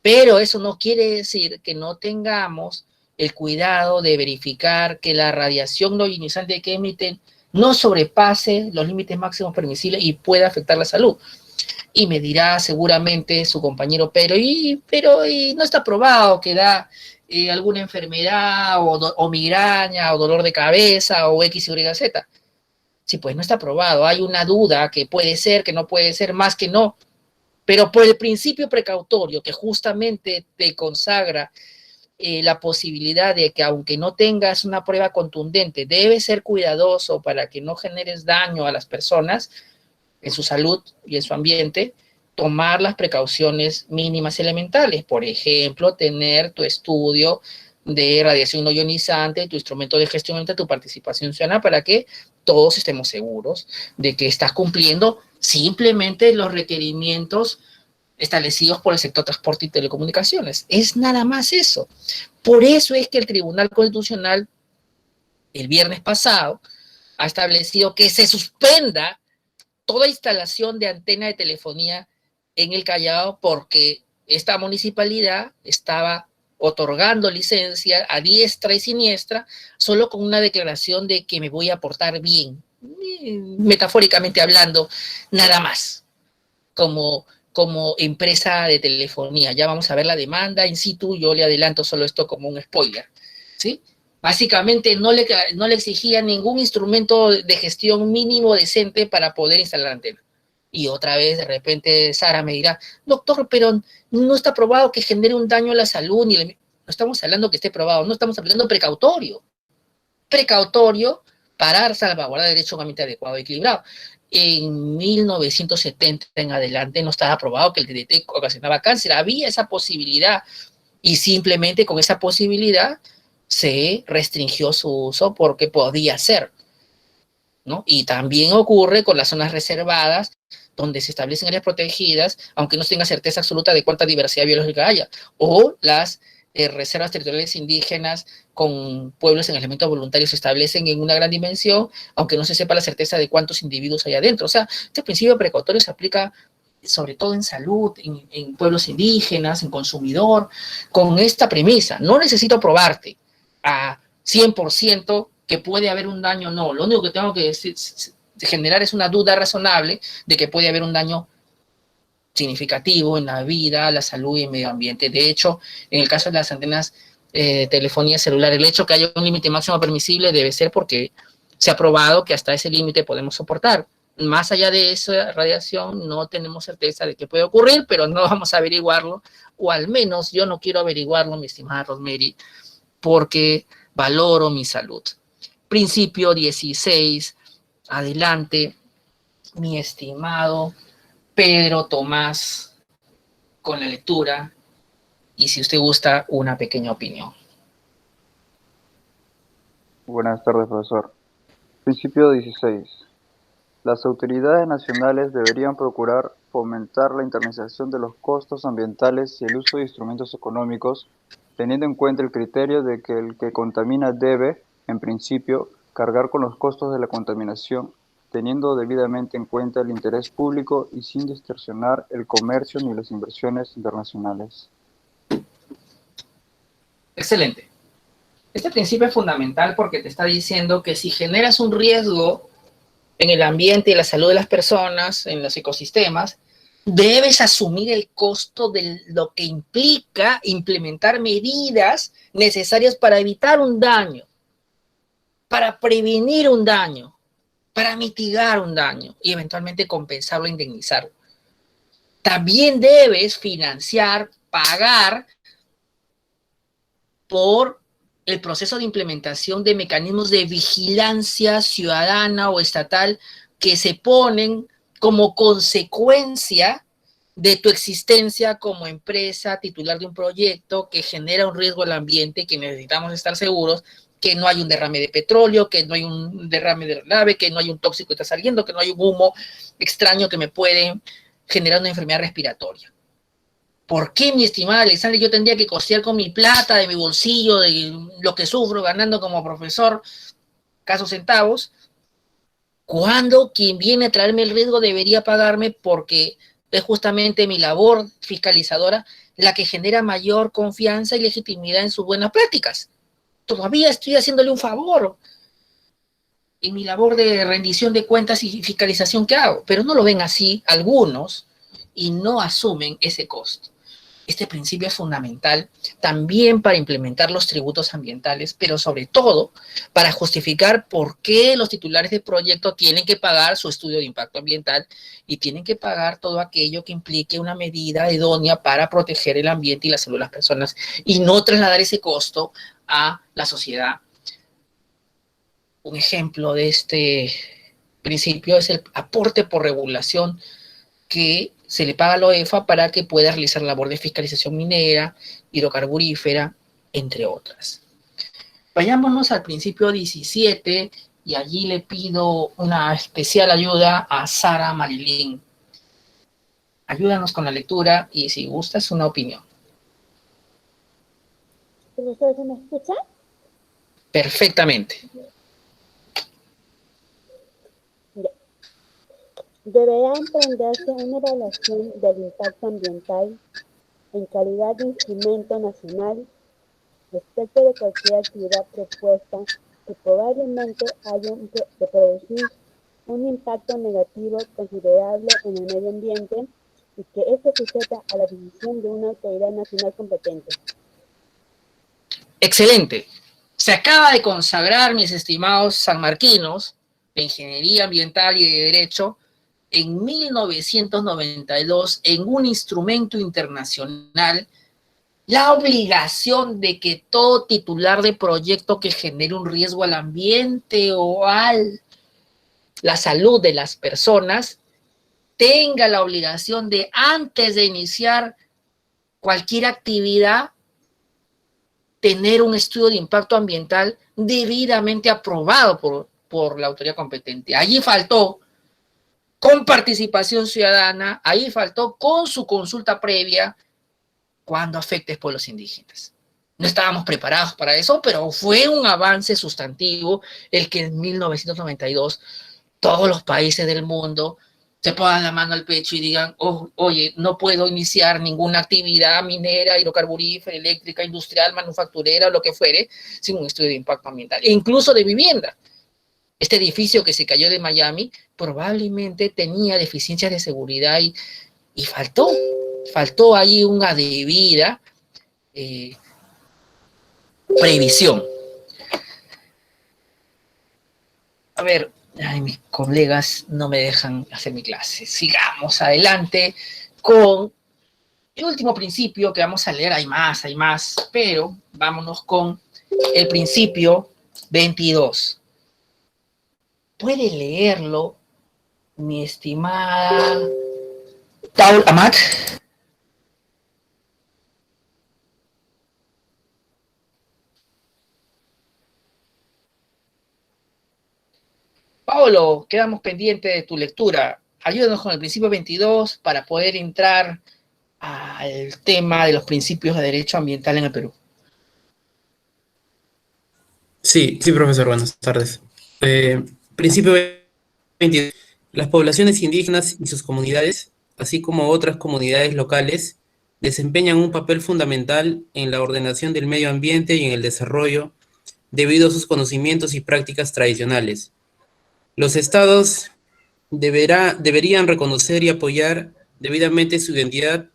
Pero eso no quiere decir que no tengamos el cuidado de verificar que la radiación no ionizante que emiten no sobrepase los límites máximos permisibles y pueda afectar la salud. Y me dirá seguramente su compañero, pero no está probado que da alguna enfermedad o migraña o dolor de cabeza o X, Y, Z. Sí, pues no está probado. Hay una duda que puede ser, que no puede ser, más que no. Pero por el principio precautorio que justamente te consagra la posibilidad de que aunque no tengas una prueba contundente, debes ser cuidadoso para que no generes daño a las personas en su salud y en su ambiente, tomar las precauciones mínimas elementales. Por ejemplo, tener tu estudio de radiación no ionizante, tu instrumento de gestión de tu participación ciudadana para que todos estemos seguros de que estás cumpliendo simplemente los requerimientos establecidos por el sector transporte y telecomunicaciones. Es nada más eso. Por eso es que el Tribunal Constitucional, el viernes pasado, ha establecido que se suspenda toda instalación de antena de telefonía en el Callao porque esta municipalidad estaba otorgando licencia a diestra y siniestra solo con una declaración de que me voy a portar bien, metafóricamente hablando, nada más, como empresa de telefonía. Ya vamos a ver la demanda in situ, yo le adelanto solo esto como un spoiler, ¿sí? Básicamente no le exigía ningún instrumento de gestión mínimo decente para poder instalar la antena. Y otra vez, de repente, Sara me dirá, doctor, pero no está probado que genere un daño a la salud, no estamos hablando que esté probado, no estamos aplicando precautorio. Precautorio para salvaguardar el derecho a un ambiente adecuado y equilibrado. En 1970 en adelante no estaba probado que el DDT ocasionaba cáncer. Había esa posibilidad y simplemente con esa posibilidad se restringió su uso porque podía ser, ¿no? Y también ocurre con las zonas reservadas donde se establecen áreas protegidas, aunque no se tenga certeza absoluta de cuánta diversidad biológica haya, o las reservas territoriales indígenas con pueblos en aislamiento voluntario se establecen en una gran dimensión, aunque no se sepa la certeza de cuántos individuos hay adentro. O sea, este principio precautorio se aplica sobre todo en salud, en pueblos indígenas, en consumidor, con esta premisa. No necesito probarte a 100% que puede haber un daño, no. Lo único que tengo que generar es una duda razonable de que puede haber un daño significativo en la vida, la salud y el medio ambiente. De hecho, en el caso de las antenas de telefonía celular, el hecho que haya un límite máximo permisible debe ser porque se ha probado que hasta ese límite podemos soportar. Más allá de esa radiación, no tenemos certeza de qué puede ocurrir, pero no vamos a averiguarlo, o al menos yo no quiero averiguarlo, mi estimada Rosemary, porque valoro mi salud. Principio 16, adelante, mi estimado Pedro Tomás, con la lectura, y si usted gusta, una pequeña opinión. Buenas tardes, profesor. Principio 16. Las autoridades nacionales deberían procurar fomentar la internalización de los costos ambientales y el uso de instrumentos económicos, teniendo en cuenta el criterio de que el que contamina debe, en principio, cargar con los costos de la contaminación, teniendo debidamente en cuenta el interés público y sin distorsionar el comercio ni las inversiones internacionales. Excelente. Este principio es fundamental porque te está diciendo que si generas un riesgo en el ambiente y la salud de las personas, en los ecosistemas, debes asumir el costo de lo que implica implementar medidas necesarias para evitar un daño, para prevenir un daño, para mitigar un daño y eventualmente compensarlo e indemnizarlo. También debes financiar, pagar por el proceso de implementación de mecanismos de vigilancia ciudadana o estatal que se ponen como consecuencia de tu existencia como empresa titular de un proyecto que genera un riesgo al ambiente, que necesitamos estar seguros que no hay un derrame de petróleo, que no hay un derrame de nave, que no hay un tóxico que está saliendo, que no hay un humo extraño que me puede generar una enfermedad respiratoria. ¿Por qué, mi estimada Alexandra, yo tendría que costear con mi plata, de mi bolsillo, de lo que sufro ganando como profesor, casos centavos, cuando quien viene a traerme el riesgo debería pagarme porque es justamente mi labor fiscalizadora la que genera mayor confianza y legitimidad en sus buenas prácticas? Todavía estoy haciéndole un favor en mi labor de rendición de cuentas y fiscalización que hago, pero no lo ven así algunos y no asumen ese costo. Este principio es fundamental también para implementar los tributos ambientales, pero sobre todo para justificar por qué los titulares de proyecto tienen que pagar su estudio de impacto ambiental y tienen que pagar todo aquello que implique una medida idónea para proteger el ambiente y la salud de las personas y no trasladar ese costo a la sociedad. Un ejemplo de este principio es el aporte por regulación que se le paga a la OEFA para que pueda realizar labor de fiscalización minera, hidrocarburífera, entre otras. Vayámonos al principio 17 y allí le pido una especial ayuda a Sara Marilyn. Ayúdanos con la lectura y si gustas una opinión. ¿Profesor, se me escucha? Perfectamente. Deberá emprenderse una evaluación del impacto ambiental en calidad de instrumento nacional respecto de cualquier actividad propuesta que probablemente haya de producir un impacto negativo considerable en el medio ambiente y que esté sujeta a la decisión de una autoridad nacional competente. Excelente. Se acaba de consagrar, mis estimados sanmarquinos, de Ingeniería Ambiental y de Derecho, en 1992, en un instrumento internacional, la obligación de que todo titular de proyecto que genere un riesgo al ambiente o a la salud de las personas tenga la obligación de, antes de iniciar cualquier actividad, tener un estudio de impacto ambiental debidamente aprobado por la autoridad competente. Allí faltó con participación ciudadana, ahí faltó con su consulta previa cuando afecte a pueblos indígenas. No estábamos preparados para eso, pero fue un avance sustantivo el que en 1992 todos los países del mundo se pongan la mano al pecho y digan, oh, oye, no puedo iniciar ninguna actividad minera, hidrocarburífera, eléctrica, industrial, manufacturera, lo que fuere, sin un estudio de impacto ambiental, e incluso de vivienda. Este edificio que se cayó de Miami probablemente tenía deficiencias de seguridad y faltó ahí una debida previsión. A ver, ay, mis colegas no me dejan hacer mi clase. Sigamos adelante con el último principio que vamos a leer. Hay más, pero vámonos con el principio 22. ¿Puede leerlo, mi estimada Taul Amat? Paolo, quedamos pendientes de tu lectura. Ayúdanos con el principio 22 para poder entrar al tema de los principios de derecho ambiental en el Perú. Sí, profesor, buenas tardes. Principio 22. Las poblaciones indígenas y sus comunidades, así como otras comunidades locales, desempeñan un papel fundamental en la ordenación del medio ambiente y en el desarrollo debido a sus conocimientos y prácticas tradicionales. Los estados deberían reconocer y apoyar debidamente su identidad,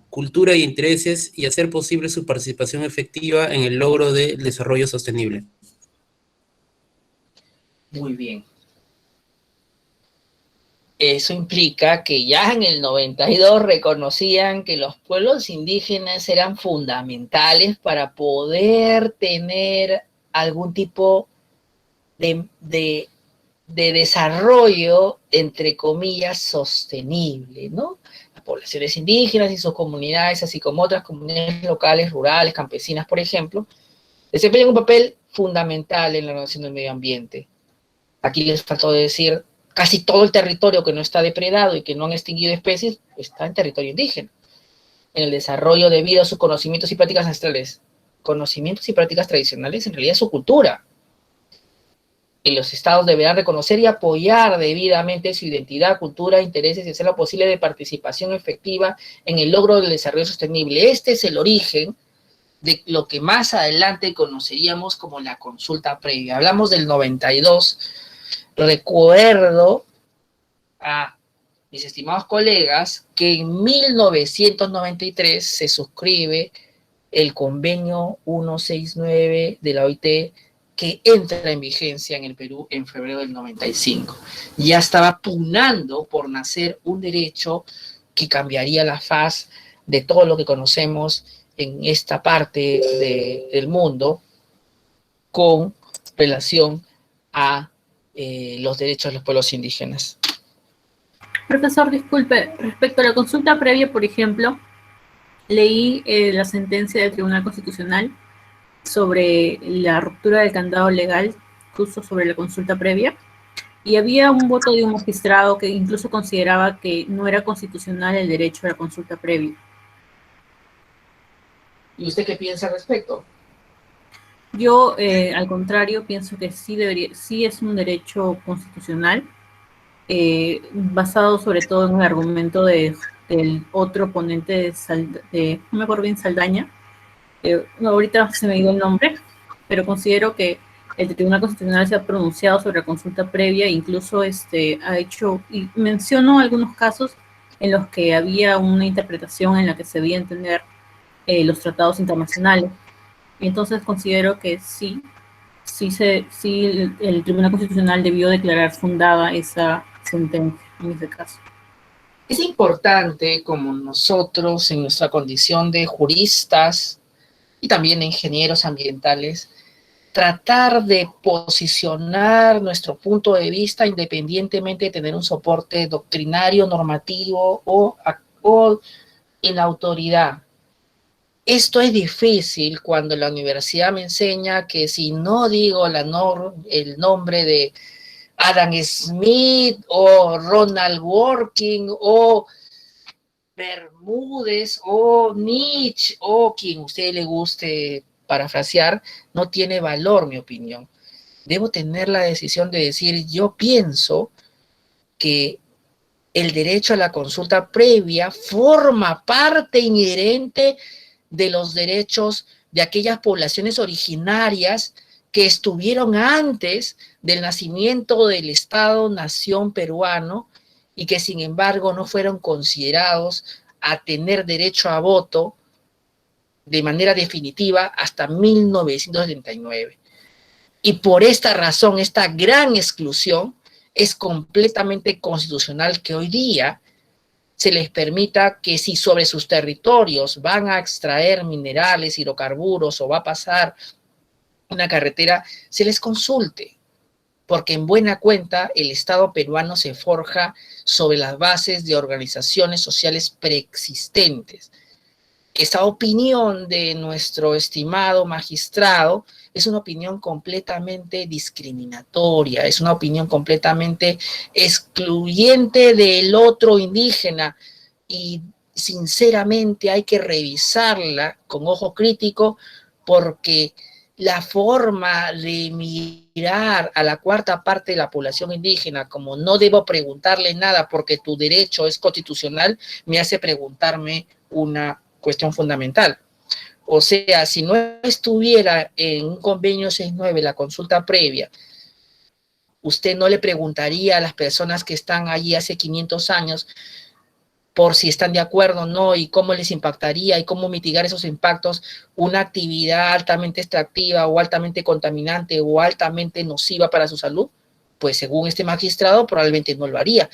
cultura y intereses y hacer posible su participación efectiva en el logro del desarrollo sostenible. Muy bien. Eso implica que ya en el 92 reconocían que los pueblos indígenas eran fundamentales para poder tener algún tipo de desarrollo, entre comillas, sostenible, ¿no? Las poblaciones indígenas y sus comunidades, así como otras comunidades locales, rurales, campesinas, por ejemplo, desempeñan un papel fundamental en la ordenación del medio ambiente. Aquí les faltó decir, casi todo el territorio que no está depredado y que no han extinguido especies está en territorio indígena. En el desarrollo debido a sus conocimientos y prácticas ancestrales. Conocimientos y prácticas tradicionales, en realidad es su cultura. Y los estados deberán reconocer y apoyar debidamente su identidad, cultura, intereses y hacer lo posible de participación efectiva en el logro del desarrollo sostenible. Este es el origen de lo que más adelante conoceríamos como la consulta previa. Hablamos del 92. Recuerdo a mis estimados colegas que en 1993 se suscribe el convenio 169 de la OIT que entra en vigencia en el Perú en febrero del 95. Ya estaba pugnando por nacer un derecho que cambiaría la faz de todo lo que conocemos en esta parte del mundo con relación a los derechos de los pueblos indígenas. Profesor, disculpe, respecto a la consulta previa, por ejemplo, leí la sentencia del Tribunal Constitucional sobre la ruptura del candado legal, justo sobre la consulta previa, y había un voto de un magistrado que incluso consideraba que no era constitucional el derecho a la consulta previa. ¿Y usted qué piensa al respecto? Yo, al contrario, pienso que sí es un derecho constitucional, basado sobre todo en un argumento del otro ponente no me acuerdo bien, Saldaña. Ahorita se me dio el nombre, pero considero que el Tribunal Constitucional se ha pronunciado sobre la consulta previa, incluso ha hecho, y menciono algunos casos en los que había una interpretación en la que se debía entender los tratados internacionales. Y entonces considero que sí el Tribunal Constitucional debió declarar fundada esa sentencia en ese caso. Es importante, como nosotros en nuestra condición de juristas y también de ingenieros ambientales, tratar de posicionar nuestro punto de vista independientemente de tener un soporte doctrinario, normativo o en la autoridad. Esto es difícil cuando la universidad me enseña que si no digo el nombre de Adam Smith o Ronald Dworkin o Bermúdez o Nietzsche o quien a usted le guste parafrasear, no tiene valor mi opinión. Debo tener la decisión de decir, yo pienso que el derecho a la consulta previa forma parte inherente de los derechos de aquellas poblaciones originarias que estuvieron antes del nacimiento del Estado-nación peruano y que sin embargo no fueron considerados a tener derecho a voto de manera definitiva hasta 1979. Y por esta razón, esta gran exclusión es completamente constitucional que hoy día se les permita que si sobre sus territorios van a extraer minerales, hidrocarburos o va a pasar una carretera, se les consulte, porque en buena cuenta el Estado peruano se forja sobre las bases de organizaciones sociales preexistentes. Esa opinión de nuestro estimado magistrado es una opinión completamente discriminatoria, es una opinión completamente excluyente del otro indígena y sinceramente hay que revisarla con ojo crítico porque la forma de mirar a la cuarta parte de la población indígena como no debo preguntarle nada porque tu derecho es constitucional me hace preguntarme una cuestión fundamental. O sea, si no estuviera en un convenio 6.9 la consulta previa, usted no le preguntaría a las personas que están allí hace 500 años por si están de acuerdo o no y cómo les impactaría y cómo mitigar esos impactos una actividad altamente extractiva o altamente contaminante o altamente nociva para su salud. Pues según este magistrado probablemente no lo haría.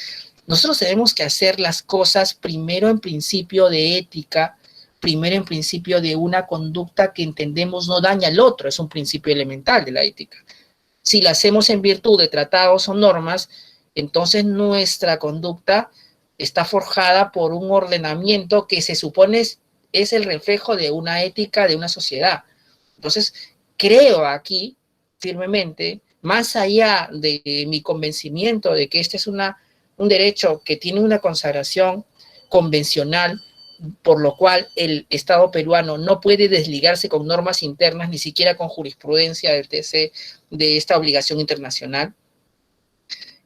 Nosotros tenemos que hacer las cosas primero en principio de ética, primero en principio de una conducta que entendemos no daña al otro, es un principio elemental de la ética. Si la hacemos en virtud de tratados o normas, entonces nuestra conducta está forjada por un ordenamiento que se supone es el reflejo de una ética de una sociedad. Entonces, creo aquí firmemente, más allá de mi convencimiento de que este es un derecho que tiene una consagración convencional, por lo cual el Estado peruano no puede desligarse con normas internas, ni siquiera con jurisprudencia del TC de esta obligación internacional,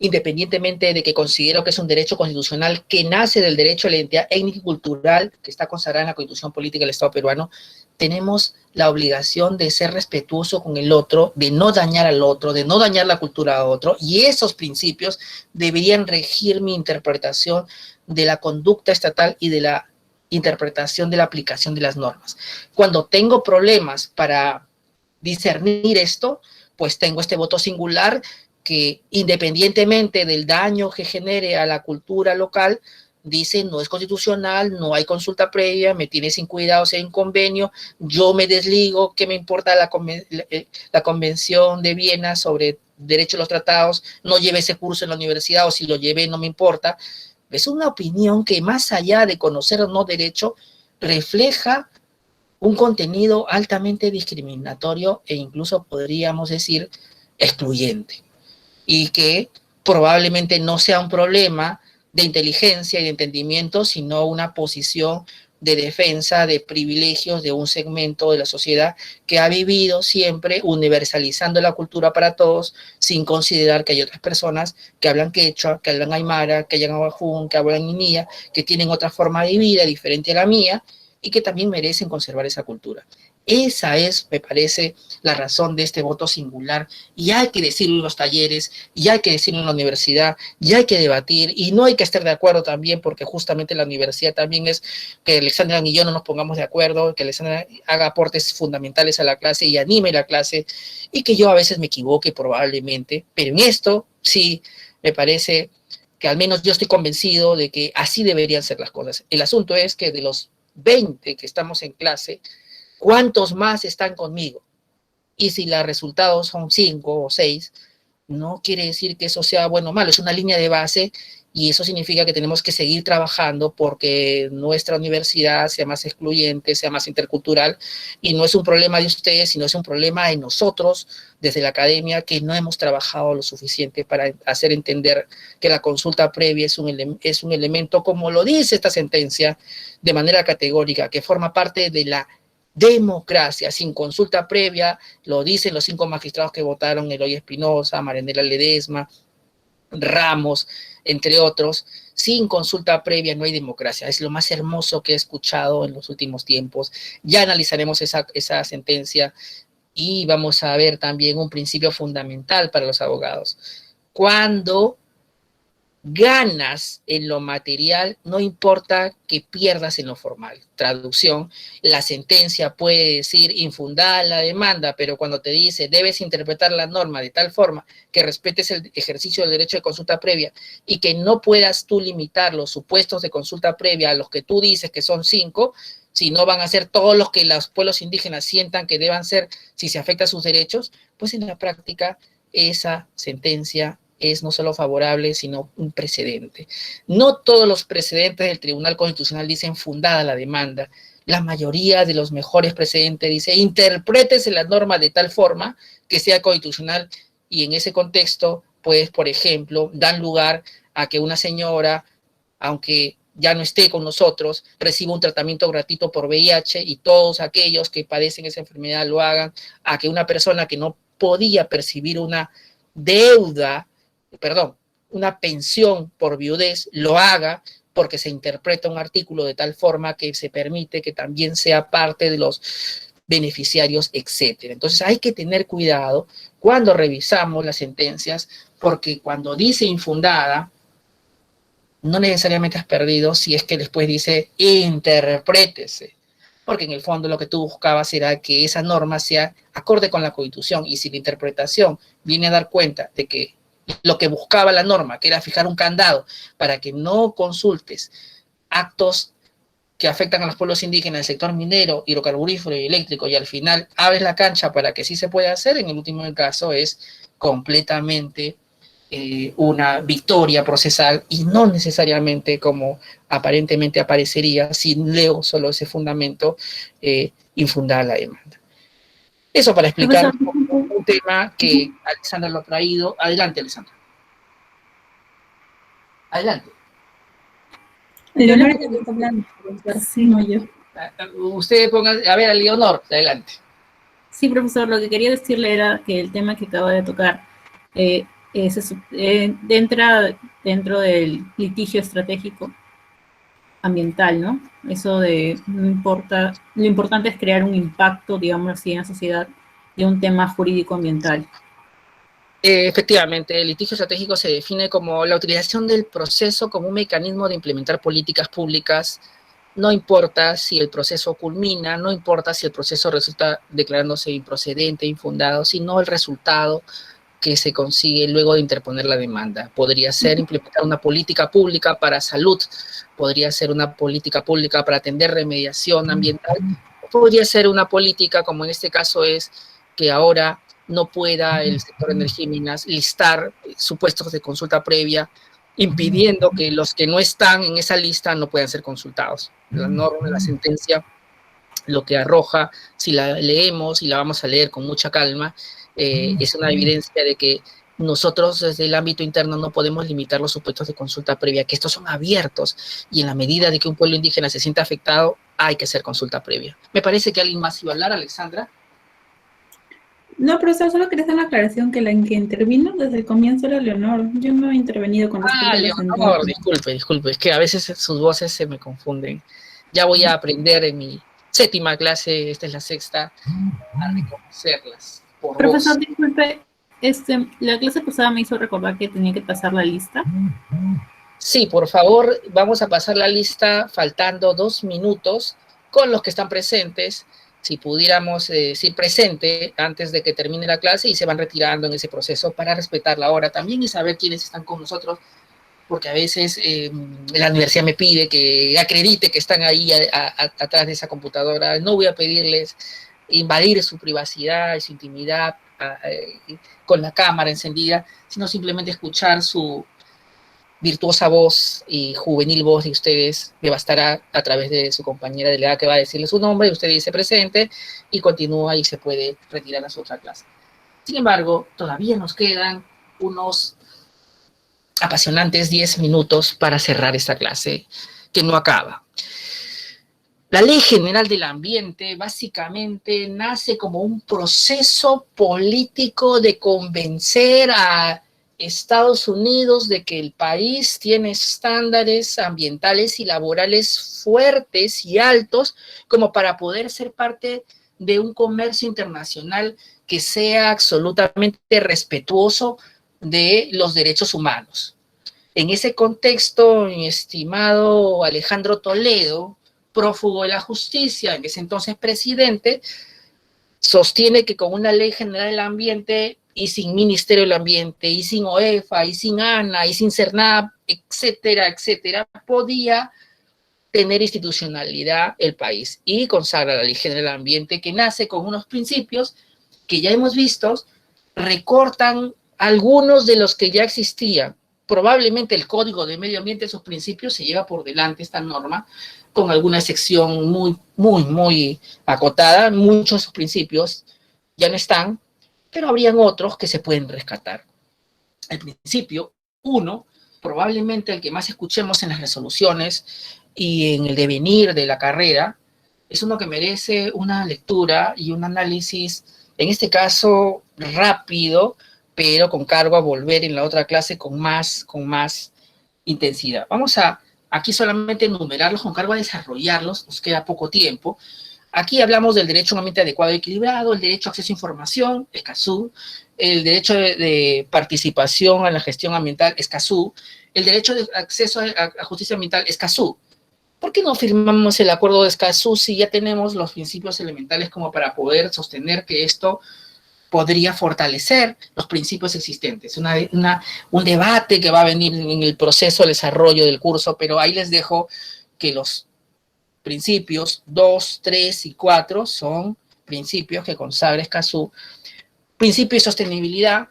independientemente de que considero que es un derecho constitucional que nace del derecho a la identidad étnica y cultural que está consagrada en la Constitución Política del Estado peruano, tenemos la obligación de ser respetuoso con el otro, de no dañar al otro, de no dañar la cultura a otro, y esos principios deberían regir mi interpretación de la conducta estatal y de la interpretación de la aplicación de las normas. Cuando tengo problemas para discernir esto, pues tengo este voto singular que independientemente del daño que genere a la cultura local, dice no es constitucional, no hay consulta previa, me tiene sin cuidado, si hay un convenio, yo me desligo, ¿qué me importa la Convención de Viena sobre Derecho a los Tratados? No llevé ese curso en la universidad o si lo llevé no me importa. Es una opinión que más allá de conocer o no derecho, refleja un contenido altamente discriminatorio e incluso podríamos decir excluyente. Y que probablemente no sea un problema de inteligencia y de entendimiento, sino una posición de defensa de privilegios de un segmento de la sociedad que ha vivido siempre universalizando la cultura para todos, sin considerar que hay otras personas que hablan quechua, que hablan aymara, que hablan abajún, que hablan niña, que tienen otra forma de vida diferente a la mía y que también merecen conservar esa cultura. Esa es, me parece, la razón de este voto singular, y hay que decirlo en los talleres, y hay que decirlo en la universidad, y hay que debatir, y no hay que estar de acuerdo también, porque justamente la universidad también es que Alexandra y yo no nos pongamos de acuerdo, que Alexandra haga aportes fundamentales a la clase y anime la clase, y que yo a veces me equivoque probablemente, pero en esto sí me parece que al menos yo estoy convencido de que así deberían ser las cosas. El asunto es que de los 20 que estamos en clase, ¿cuántos más están conmigo? Y si los resultados son 5 o 6, no quiere decir que eso sea bueno o malo, es una línea de base y eso significa que tenemos que seguir trabajando porque nuestra universidad sea más excluyente, sea más intercultural, y no es un problema de ustedes, sino es un problema de nosotros desde la academia que no hemos trabajado lo suficiente para hacer entender que la consulta previa es un elemento, como lo dice esta sentencia, de manera categórica, que forma parte de la democracia, sin consulta previa, lo dicen los 5 magistrados que votaron, Eloy Espinosa, Marianela Ledesma, Ramos, entre otros. Sin consulta previa no hay democracia, es lo más hermoso que he escuchado en los últimos tiempos. Ya analizaremos esa sentencia Y vamos a ver también un principio fundamental para los abogados. Cuando ganas en lo material, no importa que pierdas en lo formal. Traducción, la sentencia puede decir infundada la demanda, pero cuando te dice debes interpretar la norma de tal forma que respetes el ejercicio del derecho de consulta previa y que no puedas tú limitar los supuestos de consulta previa a los que tú dices que son 5, si no van a ser todos los que los pueblos indígenas sientan que deban ser si se afecta sus derechos, pues en la práctica esa sentencia es no solo favorable, sino un precedente. No todos los precedentes del Tribunal Constitucional dicen fundada la demanda. La mayoría de los mejores precedentes dice interprétese la norma de tal forma que sea constitucional, y en ese contexto, pues, por ejemplo, dan lugar a que una señora, aunque ya no esté con nosotros, reciba un tratamiento gratuito por VIH y todos aquellos que padecen esa enfermedad lo hagan, a que una persona que no podía percibir una una pensión por viudez lo haga porque se interpreta un artículo de tal forma que se permite que también sea parte de los beneficiarios, etcétera. Entonces hay que tener cuidado cuando revisamos las sentencias, porque cuando dice infundada, no necesariamente has perdido si es que después dice interprétese, porque en el fondo lo que tú buscabas era que esa norma sea acorde con la Constitución, y si la interpretación viene a dar cuenta de que lo que buscaba la norma, que era fijar un candado para que no consultes actos que afectan a los pueblos indígenas, el sector minero, hidrocarburífero y eléctrico, y al final abres la cancha para que sí se pueda hacer, en el último caso es completamente una victoria procesal, y no necesariamente como aparentemente aparecería si leo solo ese fundamento, infundada la demanda. Eso para explicar un tema que Alexandra lo ha traído. Adelante, Alexandra. Adelante. Leonor ya está hablando, sí, no yo. Usted ponga, a ver, a Leonor, adelante. Sí, profesor, lo que quería decirle era que el tema que acaba de tocar entra dentro del litigio estratégico ambiental, ¿no? Eso de no importa, lo importante es crear un impacto, digamos así, en la sociedad de un tema jurídico ambiental. Efectivamente, el litigio estratégico se define como la utilización del proceso como un mecanismo de implementar políticas públicas. No importa si el proceso culmina, no importa si el proceso resulta declarándose improcedente, infundado, sino el resultado que se consigue luego de interponer la demanda. Podría ser implementar una política pública para salud, podría ser una política pública para atender remediación ambiental, podría ser una política, como en este caso es, que ahora no pueda el sector de energía y minas listar supuestos de consulta previa, impidiendo que los que no están en esa lista no puedan ser consultados. La norma, la sentencia, lo que arroja, si la leemos y la vamos a leer con mucha calma, es una evidencia de que nosotros desde el ámbito interno no podemos limitar los supuestos de consulta previa, que estos son abiertos, y en la medida de que un pueblo indígena se sienta afectado, hay que hacer consulta previa. Me parece que alguien más iba a hablar, Alexandra. No, profesor, solo quería hacer una aclaración, que la que intervino desde el comienzo era Leonor. Yo no he intervenido con respecto a la Leonor, disculpe, es que a veces sus voces se me confunden. Ya voy a aprender en mi 7ª clase, esta es la 6ª, a reconocerlas por Profesor, voz. disculpe, la clase pasada me hizo recordar que tenía que pasar la lista. Sí, por favor, vamos a pasar la lista faltando 2 minutos con los que están presentes. Si pudiéramos decir presente antes de que termine la clase, y se van retirando en ese proceso para respetar la hora también y saber quiénes están con nosotros, porque a veces la universidad me pide que acredite que están ahí atrás de esa computadora. No voy a pedirles invadir su privacidad y su intimidad con la cámara encendida, sino simplemente escuchar su virtuosa voz y juvenil voz de ustedes. Me bastará a través de su compañera delegada que va a decirle su nombre, y usted dice presente y continúa y se puede retirar a su otra clase. Sin embargo, todavía nos quedan unos apasionantes 10 minutos para cerrar esta clase que no acaba. La Ley General del Ambiente básicamente nace como un proceso político de convencer a Estados Unidos de que el país tiene estándares ambientales y laborales fuertes y altos como para poder ser parte de un comercio internacional que sea absolutamente respetuoso de los derechos humanos. En ese contexto, mi estimado Alejandro Toledo, prófugo de la justicia, en ese entonces presidente, sostiene que con una ley general del ambiente y sin Ministerio del Ambiente, y sin OEFA, y sin ANA, y sin CERNAP, etcétera, etcétera, podía tener institucionalidad el país, y consagra la Ley General del Ambiente, que nace con unos principios que ya hemos visto, recortan algunos de los que ya existían. Probablemente el Código de Medio Ambiente, sus principios, se lleva por delante esta norma, con alguna sección muy acotada. Muchos de sus principios ya no están, pero habrían otros que se pueden rescatar. El principio 1, probablemente el que más escuchemos en las resoluciones y en el devenir de la carrera, es uno que merece una lectura y un análisis, en este caso rápido, pero con cargo a volver en la otra clase con más intensidad. Vamos a aquí solamente enumerarlos con cargo a desarrollarlos, nos queda poco tiempo. Aquí hablamos del derecho a un ambiente adecuado y equilibrado, el derecho a acceso a información, Escazú, el derecho de participación a la gestión ambiental, Escazú, el derecho de acceso a justicia ambiental, Escazú. ¿Por qué no firmamos el acuerdo de Escazú si ya tenemos los principios elementales como para poder sostener que esto podría fortalecer los principios existentes? Un debate que va a venir en el proceso de desarrollo del curso, pero ahí les dejo que los principios 2, 3 y 4 son principios que consagra Escazú. Principio de sostenibilidad,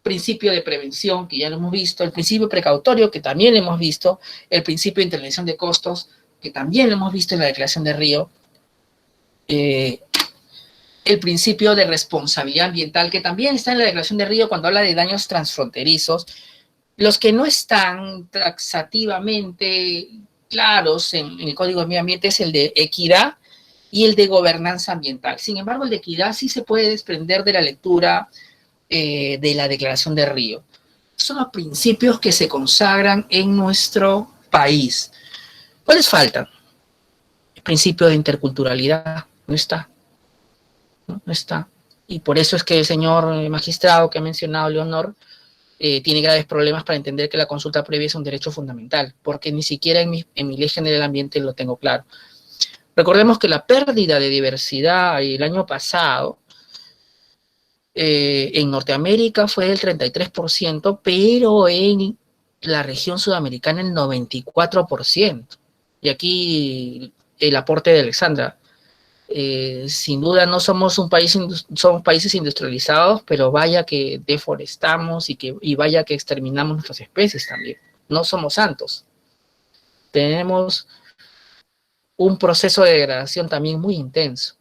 principio de prevención, que ya lo hemos visto, el principio precautorio, que también lo hemos visto, el principio de intervención de costos, que también lo hemos visto en la Declaración de Río, el principio de responsabilidad ambiental, que también está en la Declaración de Río cuando habla de daños transfronterizos. Los que no están taxativamente claros en el Código de Medio Ambiente es el de equidad y el de gobernanza ambiental. Sin embargo, el de equidad sí se puede desprender de la lectura de la Declaración de Río. Son los principios que se consagran en nuestro país. ¿Cuáles faltan? El principio de interculturalidad no está. No está. Y por eso es que el señor magistrado que ha mencionado, Leonor, tiene graves problemas para entender que la consulta previa es un derecho fundamental, porque ni siquiera en mi Ley General del Ambiente lo tengo claro. Recordemos que la pérdida de diversidad el año pasado en Norteamérica fue del 33%, pero en la región sudamericana el 94%. Y aquí el aporte de Alexandra. Sin duda no somos un país, somos países industrializados, pero vaya que deforestamos y vaya que exterminamos nuestras especies también. No somos santos. Tenemos un proceso de degradación también muy intenso.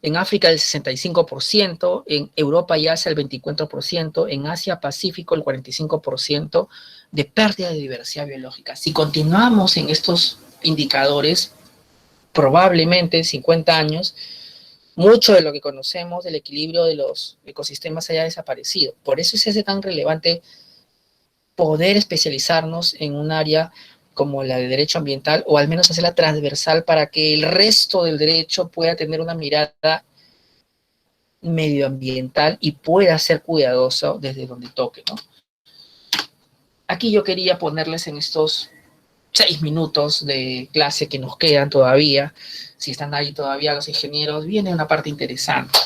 En África el 65%, en Europa y Asia el 24%, en Asia Pacífico el 45% de pérdida de diversidad biológica. Si continuamos en estos indicadores, probablemente en 50 años, mucho de lo que conocemos del equilibrio de los ecosistemas haya desaparecido. Por eso se hace tan relevante poder especializarnos en un área como la de derecho ambiental, o al menos hacerla transversal para que el resto del derecho pueda tener una mirada medioambiental y pueda ser cuidadoso desde donde toque, ¿no? Aquí yo quería ponerles en estos 6 minutos de clase que nos quedan todavía, si están ahí todavía los ingenieros, viene una parte interesante.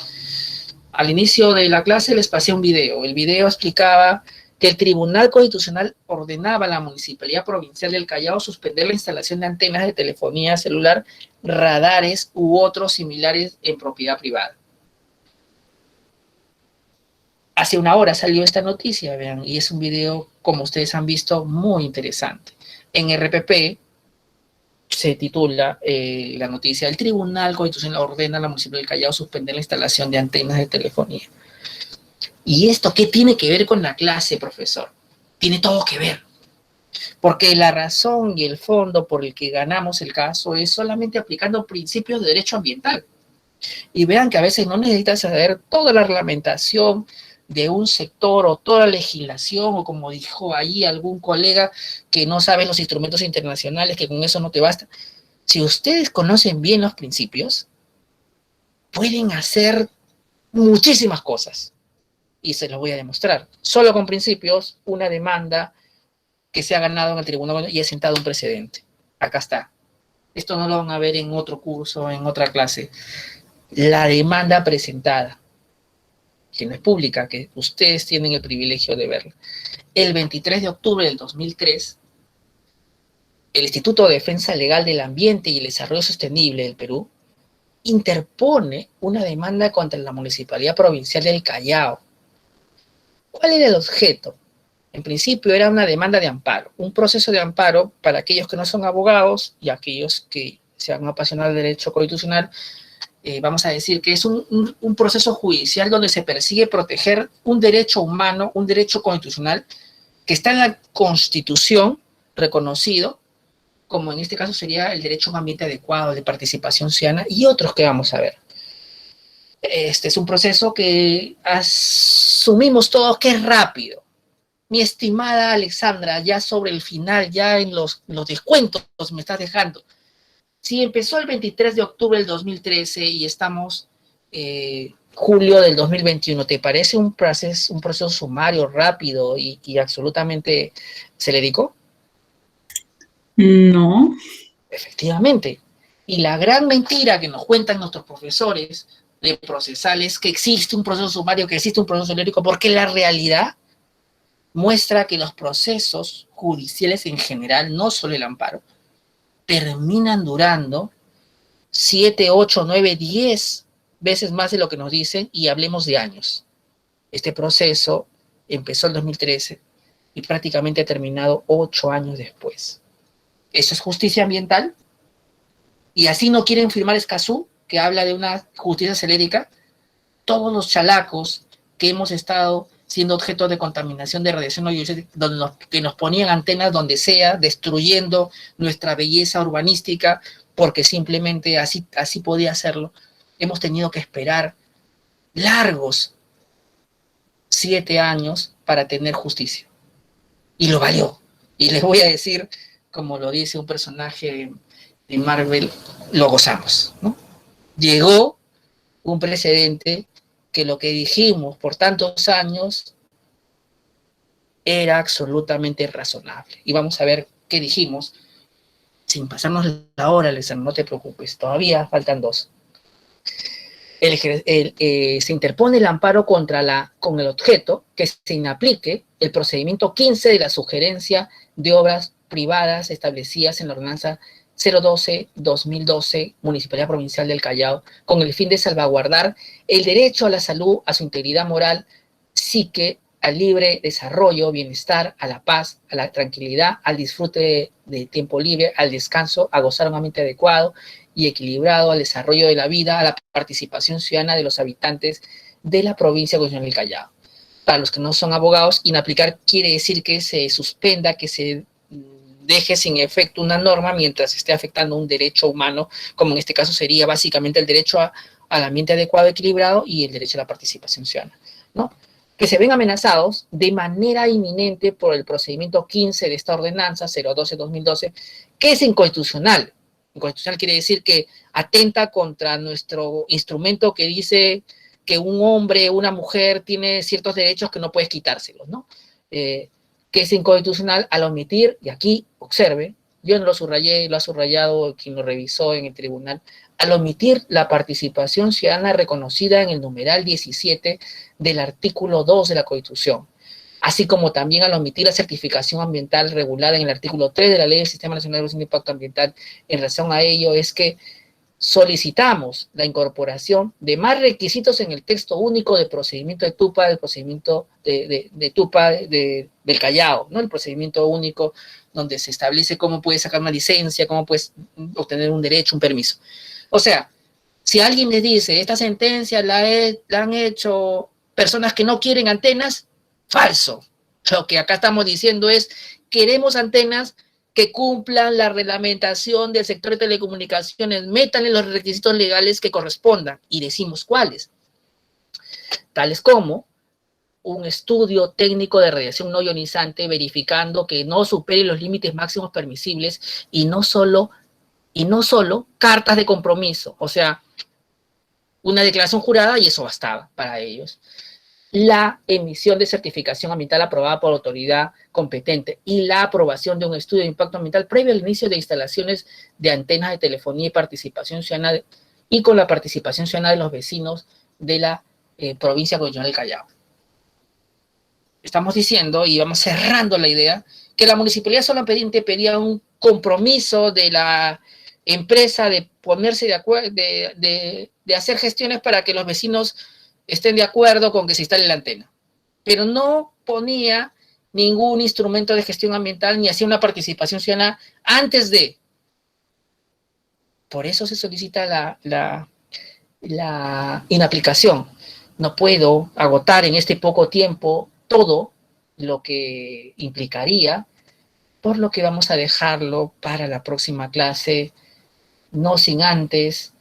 Al inicio de la clase les pasé un video. El video explicaba que el Tribunal Constitucional ordenaba a la Municipalidad Provincial del Callao suspender la instalación de antenas de telefonía celular, radares u otros similares en propiedad privada. Hace una hora salió esta noticia, vean, y es un video, como ustedes han visto, muy interesante. En RPP se titula la noticia: el Tribunal Constitucional ordena a la Municipalidad del Callao suspender la instalación de antenas de telefonía. ¿Y esto qué tiene que ver con la clase, profesor? Tiene todo que ver. Porque la razón y el fondo por el que ganamos el caso es solamente aplicando principios de derecho ambiental. Y vean que a veces no necesitas saber toda la reglamentación de un sector o toda la legislación, o como dijo ahí algún colega que no sabe los instrumentos internacionales, que con eso no te basta. Si ustedes conocen bien los principios, pueden hacer muchísimas cosas. Y se los voy a demostrar. Solo con principios, una demanda que se ha ganado en el tribunal y ha sentado un precedente. Acá está. Esto no lo van a ver en otro curso, en otra clase. La demanda presentada, que no es pública, que ustedes tienen el privilegio de verla. El 23 de octubre del 2003, el Instituto de Defensa Legal del Ambiente y el Desarrollo Sostenible del Perú interpone una demanda contra la Municipalidad Provincial del Callao. ¿Cuál era el objeto? En principio era una demanda de amparo, un proceso de amparo para aquellos que no son abogados y aquellos que se han apasionado al derecho constitucional. Vamos a decir que es un proceso judicial donde se persigue proteger un derecho humano, un derecho constitucional que está en la Constitución reconocido, como en este caso sería el derecho a un ambiente adecuado, de participación ciudadana y otros que vamos a ver. Este es un proceso que asumimos todos que es rápido. Mi estimada Alexandra, ya sobre el final, ya en los descuentos me estás dejando. Si empezó el 23 de octubre del 2013 y estamos julio del 2021, ¿te parece un proceso sumario, rápido y absolutamente celérico? No. Efectivamente. Y la gran mentira que nos cuentan nuestros profesores de procesales, que existe un proceso sumario, que existe un proceso celérico, porque la realidad muestra que los procesos judiciales en general, no solo el amparo, terminan durando 7, 8, 9, 10 veces más de lo que nos dicen, y hablemos de años. Este proceso empezó en 2013 y prácticamente ha terminado 8 años después. ¿Eso es justicia ambiental? ¿Y así no quieren firmar Escazú, que habla de una justicia celérica? Todos los chalacos que hemos estado siendo objeto de contaminación de radiación que nos ponían antenas donde sea, destruyendo nuestra belleza urbanística, porque simplemente así podía hacerlo. Hemos tenido que esperar largos 7 años para tener justicia. Y lo valió. Y les voy a decir, como lo dice un personaje de Marvel, lo gozamos, ¿no? Llegó un precedente que lo que dijimos por tantos años era absolutamente razonable. Y vamos a ver qué dijimos, sin pasarnos la hora, Alessandro, no te preocupes, todavía faltan 2. Se interpone el amparo con el objeto que se inaplique el procedimiento 15 de la sugerencia de obras privadas establecidas en la ordenanza 012-2012, Municipalidad Provincial del Callao, con el fin de salvaguardar el derecho a la salud, a su integridad moral, psique, al libre desarrollo, bienestar, a la paz, a la tranquilidad, al disfrute de tiempo libre, al descanso, a gozar un ambiente adecuado y equilibrado, al desarrollo de la vida, a la participación ciudadana de los habitantes de la provincia constitucional del Callao. Para los que no son abogados, inaplicar quiere decir que se suspenda, que se deje sin efecto una norma mientras esté afectando un derecho humano, como en este caso sería básicamente el derecho al ambiente adecuado, equilibrado y el derecho a la participación ciudadana, ¿no? Que se ven amenazados de manera inminente por el procedimiento 15 de esta ordenanza 012-2012, que es inconstitucional. Inconstitucional quiere decir que atenta contra nuestro instrumento que dice que un hombre, una mujer tiene ciertos derechos que no puedes quitárselos, ¿no? Que es inconstitucional al omitir, y aquí observe, yo no lo subrayé, lo ha subrayado quien lo revisó en el tribunal, al omitir la participación ciudadana reconocida en el numeral 17 del artículo 2 de la Constitución, así como también al omitir la certificación ambiental regulada en el artículo 3 de la Ley del Sistema Nacional de Evaluación de Impacto Ambiental. En relación a ello es que solicitamos la incorporación de más requisitos en el texto único del procedimiento de TUPA, del procedimiento de TUPA del Callao, ¿no? El procedimiento único donde se establece cómo puedes sacar una licencia, cómo puedes obtener un derecho, un permiso. O sea, si alguien les dice, esta sentencia la han hecho personas que no quieren antenas, falso. Lo que acá estamos diciendo es, queremos antenas que cumplan la reglamentación del sector de telecomunicaciones, métanle los requisitos legales que correspondan, y decimos cuáles. Tales como un estudio técnico de radiación no ionizante verificando que no supere los límites máximos permisibles y no solo cartas de compromiso. O sea, una declaración jurada y eso bastaba para ellos. La emisión de certificación ambiental aprobada por autoridad competente y la aprobación de un estudio de impacto ambiental previo al inicio de instalaciones de antenas de telefonía y participación ciudadana y con la participación ciudadana de los vecinos de la provincia constitucional del Callao. Estamos diciendo, y vamos cerrando la idea, que la municipalidad solamente pedía un compromiso de la empresa de ponerse de acuerdo, de hacer gestiones para que los vecinos estén de acuerdo con que se instale la antena. Pero no ponía ningún instrumento de gestión ambiental ni hacía una participación ciudadana antes de. Por eso se solicita la inaplicación. No puedo agotar en este poco tiempo todo lo que implicaría, por lo que vamos a dejarlo para la próxima clase, no sin antes